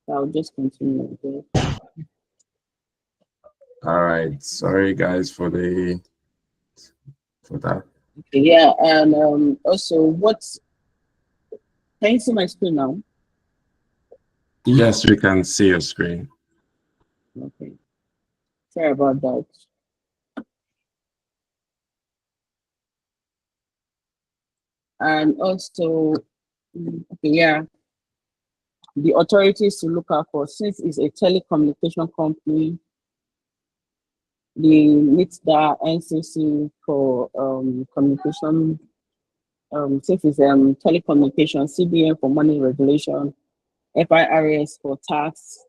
I'll just continue. All right. Sorry guys for that. Okay, yeah, and also can you see my screen now? Yes, we can see your screen. Okay. Sorry about that. And also, okay, yeah, the authorities to look out for, since it's a telecommunication company, they meet the NCC for communication, since it's telecommunication, CBN for money regulation, FIRS for tax,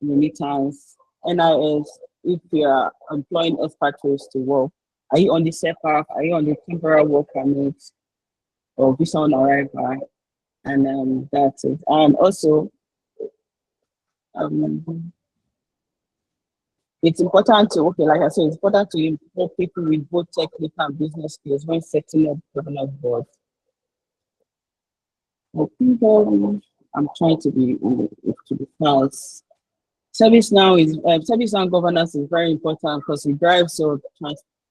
remittance, NIS if you are employing expatriates to work. Are you on the SEPAC? Are you on the temporary work permit or visa on arrival? And that's it. And also, um, it's important to, okay, like I said, it's important to involve people with both technical and business skills when setting up governance boards. I think I'm trying to be fast. ServiceNow governance is very important because it drives your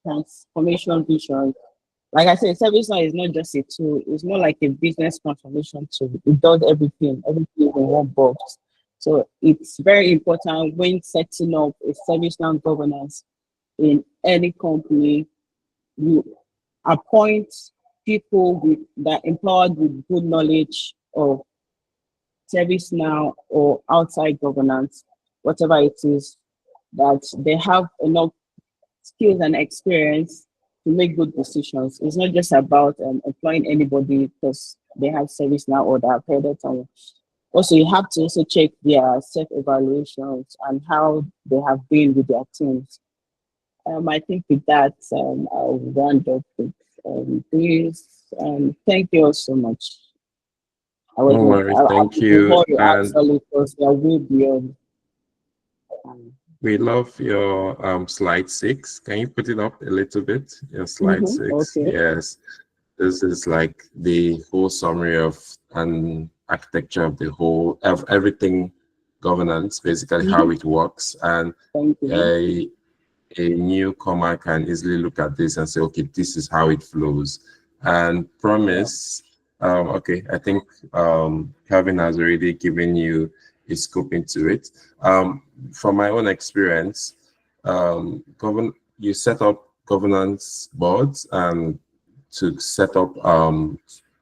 transformation vision. Like I said, ServiceNow is not just a tool; it's more like a business transformation tool. It does everything in one box. So it's very important when setting up a ServiceNow governance in any company. You appoint people that empowered with good knowledge of ServiceNow or outside governance, whatever it is, that they have enough skills and experience to make good decisions. It's not just about employing anybody because they have ServiceNow or they have heard it. And also, you have to also check their self-evaluations and how they have been with their teams. I think with that, I'll round up with please. Thank you all so much. No worries, thank you. And Because they are way beyond. we love your slide 6. Can you put it up a little bit? Your slide 6. Okay. Yes. This is like the whole summary of an architecture of the whole of everything governance, basically how it works. And a newcomer can easily look at this and say, okay, this is how it flows. And promise, okay, I think Kevin has already given you a scope into it. From my own experience, you set up governance boards and to set up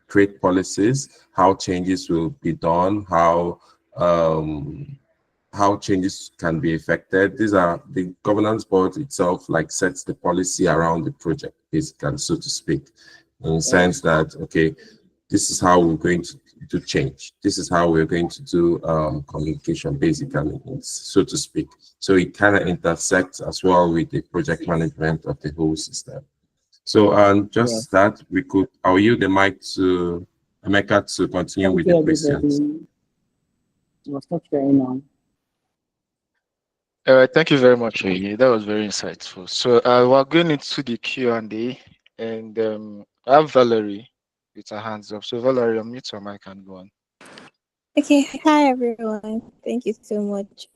create policies, how changes will be done, how changes can be affected. These are the governance board itself, like sets the policy around the project, basically, so to speak, in the sense that, okay, this is how we're going to change. This is how we're going to do communication, basically, so to speak. So it kind of intersects as well with the project management of the whole system. So just that, I'll yield the mic to Emeka to continue with the questions. Thank you very much, Oye. That was very insightful. So we're going into the Q&A, and I have Valerie with her hands up. So Valerie, unmute your mic and go on. Okay, hi everyone. Thank you so much.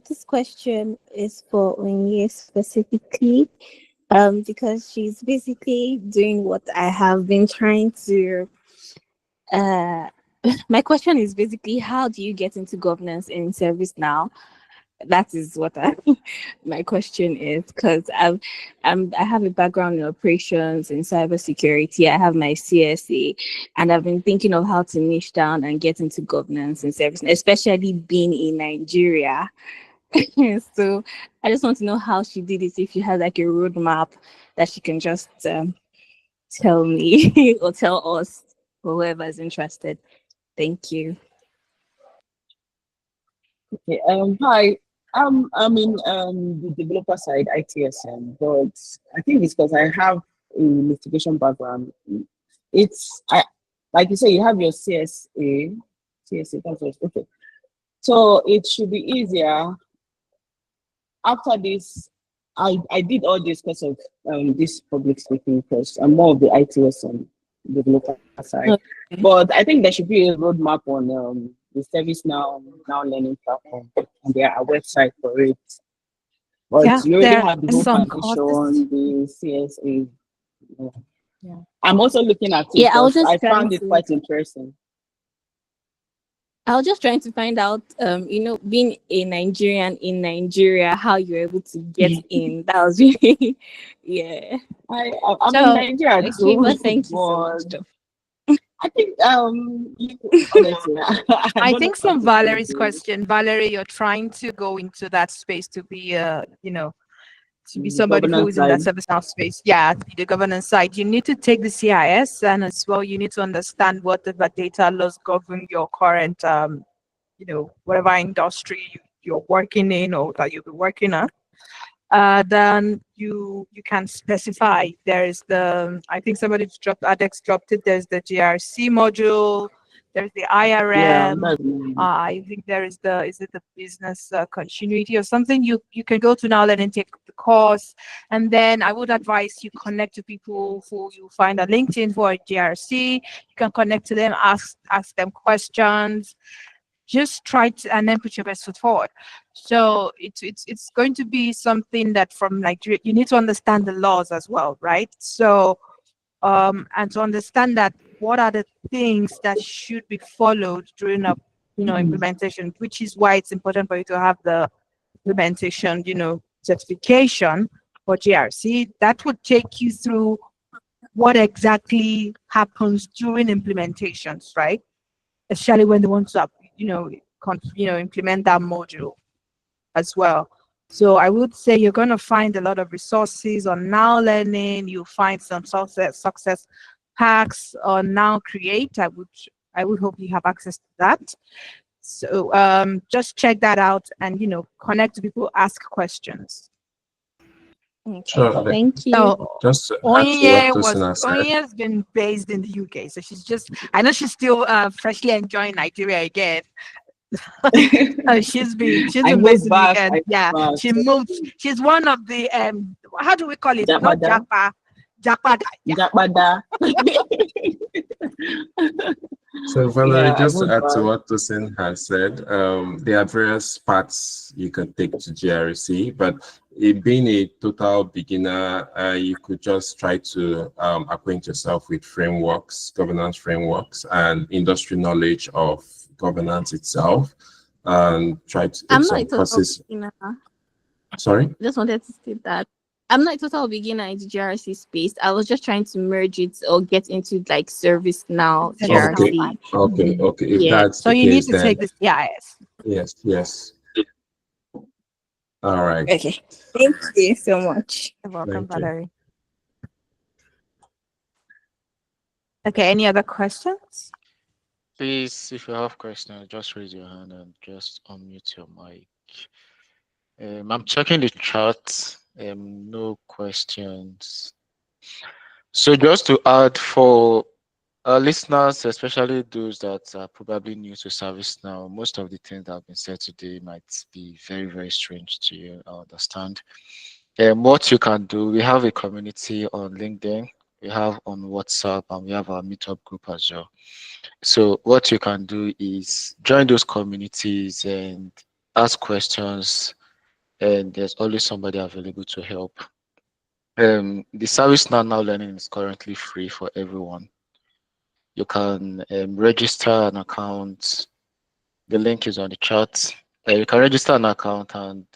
This question is for Onye specifically, because she's basically doing what I have been trying to. My question is basically, how do you get into governance in ServiceNow? That is what my question is, because I have a background in operations in cybersecurity. I have my CSA, and I've been thinking of how to niche down and get into governance and service, especially being in Nigeria. So I just want to know how she did it. If she has like a roadmap that she can just tell me or tell us, whoever is interested. Thank you. Okay. Hi. I'm in the developer side, ITSM, but I think it's because I have a litigation background. Like you say, you have your CSA, that's okay. So it should be easier. After this, I did all this because of this public speaking course. I'm more of the ITSM developer side, but I think there should be a roadmap on the ServiceNow learning platform and their website for it. But you already have the whole foundation, the CSA. Yeah. I'm also looking at it. Yeah, I found it quite interesting. I was just trying to find out, being a Nigerian in Nigeria, how you're able to get in. That was really, yeah. I'm in Nigeria too. But thank you so much. I think honestly, I think from Valerie's question, Valerie, you're trying to go into that space to be to be somebody who is in that ServiceNow space. Yeah, the governance side. You need to take the CIS, and as well, you need to understand whatever data laws govern your current, whatever industry you're working in or that you'll be working on. Then you can specify. There is I think somebody dropped, Adex dropped it. There's the GRC module. There's the Yeah, IRM. that's me. I think there is the business continuity or something. You can go to Now Learn and take the course, and then I would advise you connect to people who you find on LinkedIn for a GRC. You can connect to them, ask them questions. Just try to, and then put your best foot forward. So it's going to be something that from Nigeria, you need to understand the laws as well, right? So and to understand that what are the things that should be followed during a implementation, which is why it's important for you to have the implementation certification for GRC that would take you through what exactly happens during implementations, right? Especially when they want to implement that module as well. So I would say you're going to find a lot of resources on Now Learning. You'll find some success packs on Now Create. I would hope you have access to that. So just check that out and connect to people, ask questions. Okay. Sure. Thank you. So Just to add to what Tosin has said. Onye's been based in the UK, so I know she's still freshly enjoying Nigeria again. she's been I based moved in the back. UK. I Yeah, moved back. she moved. She's one of the how do we call it? Not Japada. Japada. Yeah. Japada. So Valerie, Yeah, I just to moved add to back. what Tosin has said, there are various paths you can take to GRC, but being a total beginner, you could just try to acquaint yourself with frameworks, governance frameworks, and industry knowledge of governance itself, and try to take some courses. Sorry? Just wanted to state that I'm not a total beginner in the GRC space. I was just trying to merge it or get into like ServiceNow GRC. Okay. If that's so the you case, need to then take the CIS. Yes. All right. Okay. Thank you so much. You're welcome, Thank you. Valerie. Okay, any other questions? Please, if you have questions, just raise your hand and just unmute your mic. I'm checking the chat. No questions. So just to add for our listeners, especially those that are probably new to ServiceNow, most of the things that have been said today might be very, very strange to you. I understand. What you can do, we have a community on LinkedIn, we have on WhatsApp, and we have our Meetup group as well. So what you can do is join those communities and ask questions, and there's always somebody available to help. The ServiceNow Now Learning is currently free for everyone. You can register an account. The link is on the chat. You can register an account and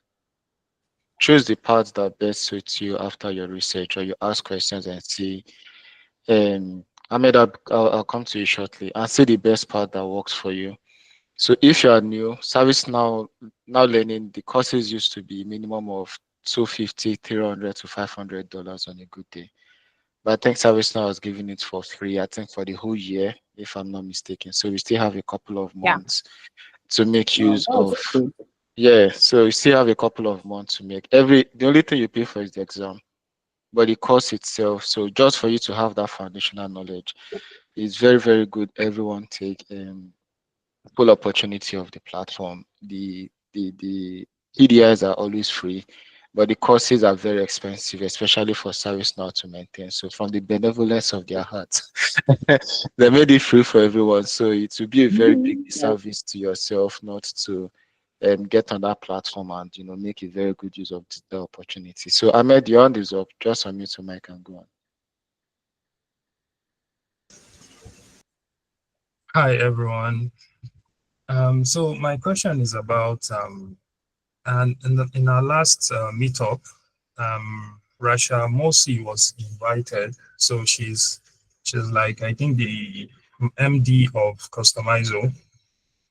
choose the parts that best suits you after your research, or you ask questions and see. Ahmed, I'll come to you shortly and see the best part that works for you. So if you are new, ServiceNow Now Learning, the courses used to be minimum of $250, $300 to $500 on a good day. But I think ServiceNow is giving it for free, I think for the whole year, if I'm not mistaken. So we still have a couple of months to make use of. Yeah, so you still have a couple of months to make. The only thing you pay for is the exam, but the course itself. So just for you to have that foundational knowledge is very, very good. Everyone take full opportunity of the platform. The PDIs are always free, but the courses are very expensive, especially for ServiceNow to maintain. So from the benevolence of their hearts, they made it free for everyone. So it will be a very big service to yourself not to get on that platform and make a very good use of the opportunity. So Ahmed, your hand is up. Just unmute your mic and go on. Hi everyone. So my question is about and in our last meetup, Rasha Mosi was invited. So she's like, I think, the MD of Customizo.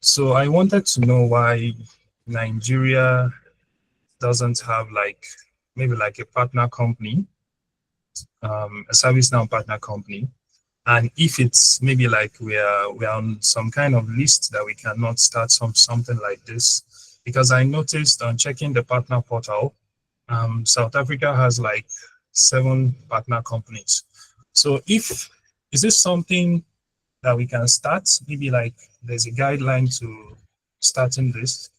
So I wanted to know why Nigeria doesn't have maybe a partner company, a ServiceNow partner company. And if it's maybe we're on some kind of list that we cannot start something like this, because I noticed on checking the partner portal, South Africa has 7 partner companies. So is this something that we can start? Maybe like there's a guideline to starting this.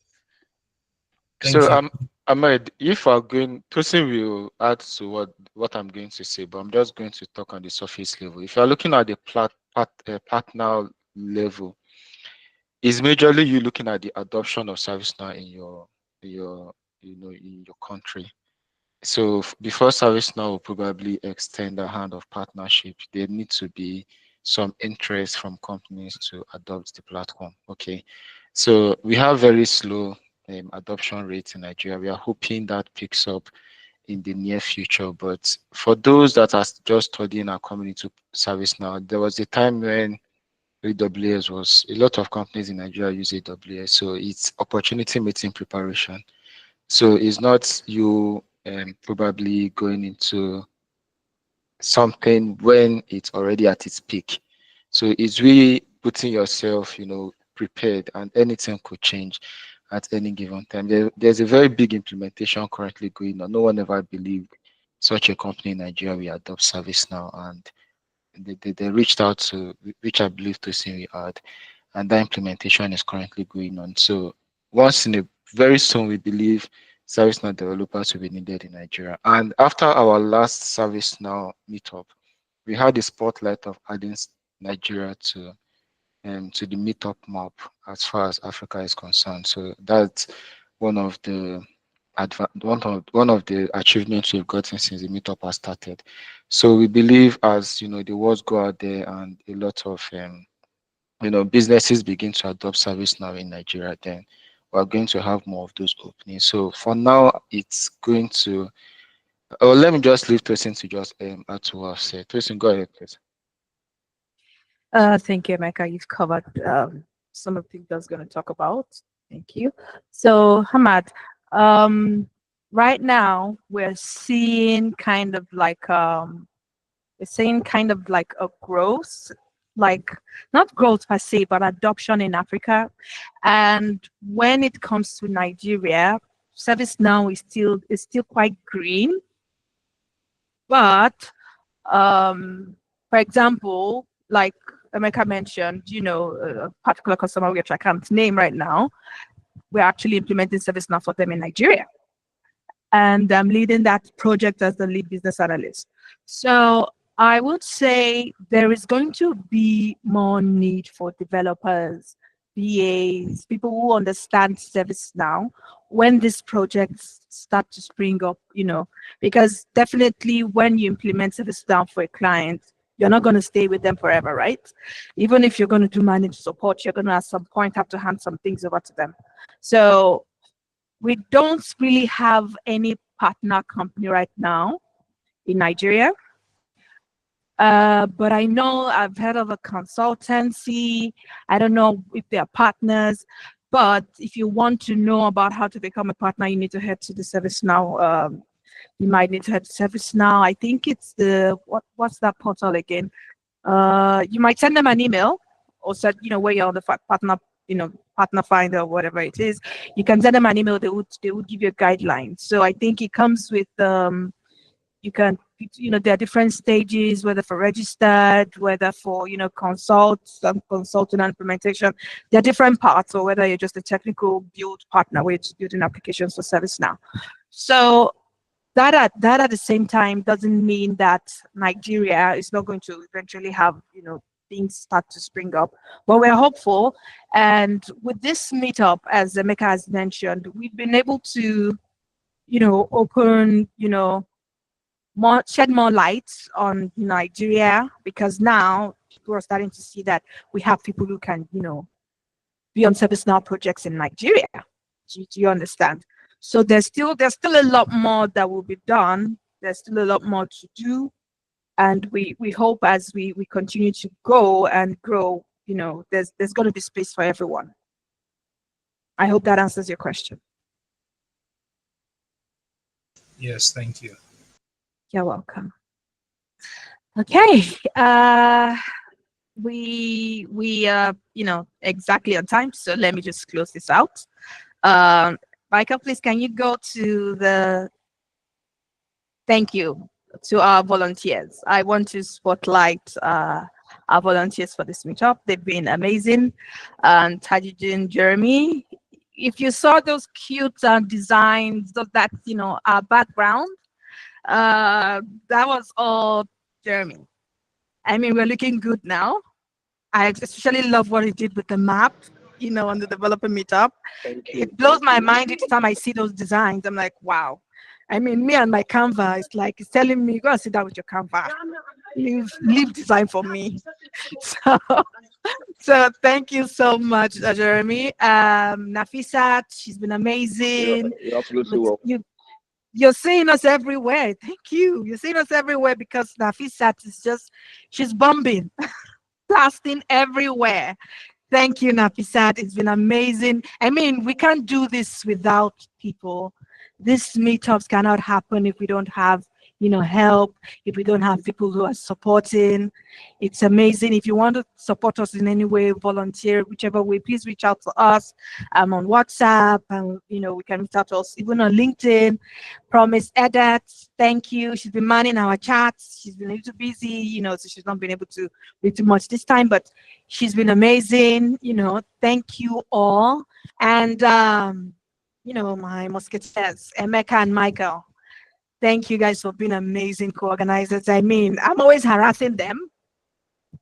Thank So you. Ahmed, if we're going, Tosin will add to what I'm going to say, but I'm just going to talk on the surface level. If you're looking at the partner level, is majorly you looking at the adoption of ServiceNow in your in your country. So before ServiceNow will probably extend a hand of partnership, there need to be some interest from companies to adopt the platform. Okay, so we have very slow adoption rates in Nigeria. We are hoping that picks up in the near future. But for those that are just studying and coming into ServiceNow, there was a time when AWS was, a lot of companies in Nigeria use AWS. So it's opportunity meeting preparation. So it's not you probably going into something when it's already at its peak. So it's really putting yourself, prepared, and anything could change at any given time. There's a very big implementation currently going on. No one ever believed such a company in Nigeria will adopt ServiceNow, and they reached out to, which I believe Tosin we had, and that implementation is currently going on. So once in a very soon, we believe ServiceNow developers will be needed in Nigeria. And after our last ServiceNow meetup, we had the spotlight of adding Nigeria to the Meetup map as far as Africa is concerned. So that's one of the one of the achievements we've gotten since the Meetup has started. So we believe, as the words go out there and a lot of businesses begin to adopt ServiceNow in Nigeria, then we're going to have more of those openings. So for now, it's going to. Oh, let me just leave Tosin to just add to what I've said. Tosin, go ahead, please. Thank you, Emeka. You've covered some of the things I was going to talk about. Thank you. So, Hamad, right now we're seeing kind of like a growth, like not growth per se, but adoption in Africa. And when it comes to Nigeria, ServiceNow is still quite green. But for example, like Emeka mentioned, a particular customer which I can't name right now, we're actually implementing ServiceNow for them in Nigeria. And I'm leading that project as the lead business analyst. So I would say there is going to be more need for developers, VAs, people who understand ServiceNow when these projects start to spring up, because definitely when you implement ServiceNow for a client, you're not going to stay with them forever, right? Even if you're going to do managed support, you're going to at some point have to hand some things over to them. So we don't really have any partner company right now in Nigeria. But I know I've heard of a consultancy. I don't know if they are partners, but if you want to know about how to become a partner, you need to head to the ServiceNow. You might need to head to ServiceNow. I think it's what's that portal again? You might send them an email or said, where you're on the partner, partner finder or whatever it is. You can send them an email. They would give you a guideline. So I think it comes with you can, there are different stages, whether for registered, whether for, consulting and implementation. There are different parts, or whether you're just a technical build partner, where you're building applications for ServiceNow. So that at the same time doesn't mean that Nigeria is not going to eventually have, things start to spring up. But we're hopeful. And with this meetup, as Emeka has mentioned, we've been able to, open, shed more light on Nigeria, because now people are starting to see that we have people who can, be on ServiceNow projects in Nigeria. Do you understand? So there's still a lot more that will be done. There's still a lot more to do. And we hope as we continue to go and grow, there's going to be space for everyone. I hope that answers your question. Yes, thank you. You're welcome. Okay. We are, exactly on time. So let me just close this out. Michael, please, can you go to thank you to our volunteers. I want to spotlight our volunteers for this meetup. They've been amazing. Tajidin, Jeremy, if you saw those cute designs of that, our background, that was all Jeremy. I mean, we're looking good now. I especially love what he did with the map, on the developer meetup. It blows my mind each time I see those designs. I'm like, wow. I mean, me and my Canva, it's telling me, go and sit down with your Canva. Leave design for me. So thank you so much, Jeremy. Nafisat, she's been amazing. You're absolutely welcome. You're seeing us everywhere. Thank you. You're seeing us everywhere because Nafisat is she's bombing, blasting everywhere. Thank you, Nafisat. It's been amazing. I mean, we can't do this without people. These meetups cannot happen if we don't have, help, if we don't have people who are supporting. It's amazing. If you want to support us in any way, volunteer, whichever way, please reach out to us. I'm on WhatsApp, and, we can reach out to us even on LinkedIn. Promise Edit, thank you. She's been manning our chats. She's been a little busy, so she's not been able to read too much this time, but she's been amazing. Thank you all. And, my musketeers, Emeka and Michael, thank you guys for being amazing co-organizers. I mean, I'm always harassing them.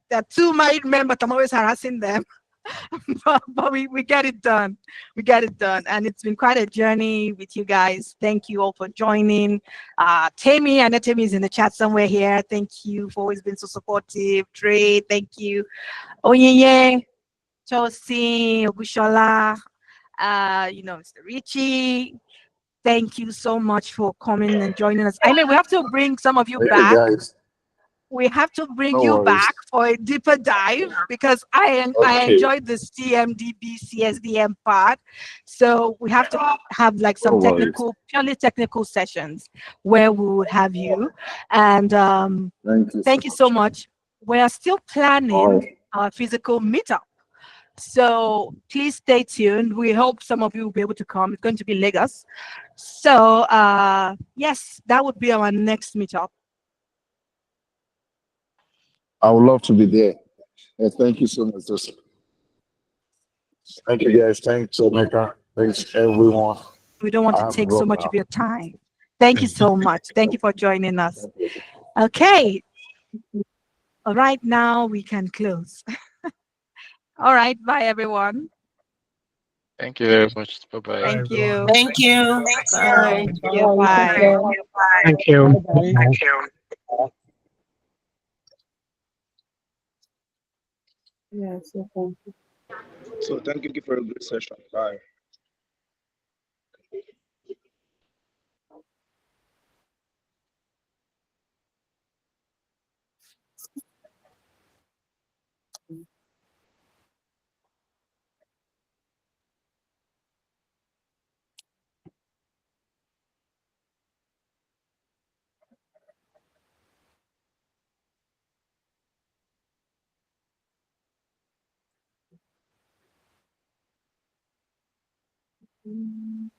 They're two married men, but I'm always harassing them. but we get it done. We get it done. And it's been quite a journey with you guys. Thank you all for joining. Tammy, I know Tammy is in the chat somewhere here. Thank you for always being so supportive. Trey, thank you. Onyeye, Tosin, Ogushola, Mr. Richie. Thank you so much for coming and joining us. I mean, we have to bring some of you back. Guys. We have to bring No you worries. back for a deeper dive because I enjoyed the CMDB, CSDM part. So we have to have like some purely technical sessions where we would have you. And thank you so much. We are still planning our physical meetup. So please stay tuned. We hope some of you will be able to come. It's going to be Lagos. So yes, that would be our next meetup. I would love to be there. Thank you so much, Joseph. Thank you, guys. Thanks, Emeka. Thanks, everyone. We don't want to take so much of your time. Thank you so much. Thank you for joining us. Okay. All right, now we can close. All right, bye, everyone. Thank you very much. Bye-bye. Thank you. Thank you. Bye. Thank you. Bye. Thank you. Thank you. Yes, thank you. So thank you for a good session. Bye. Mm.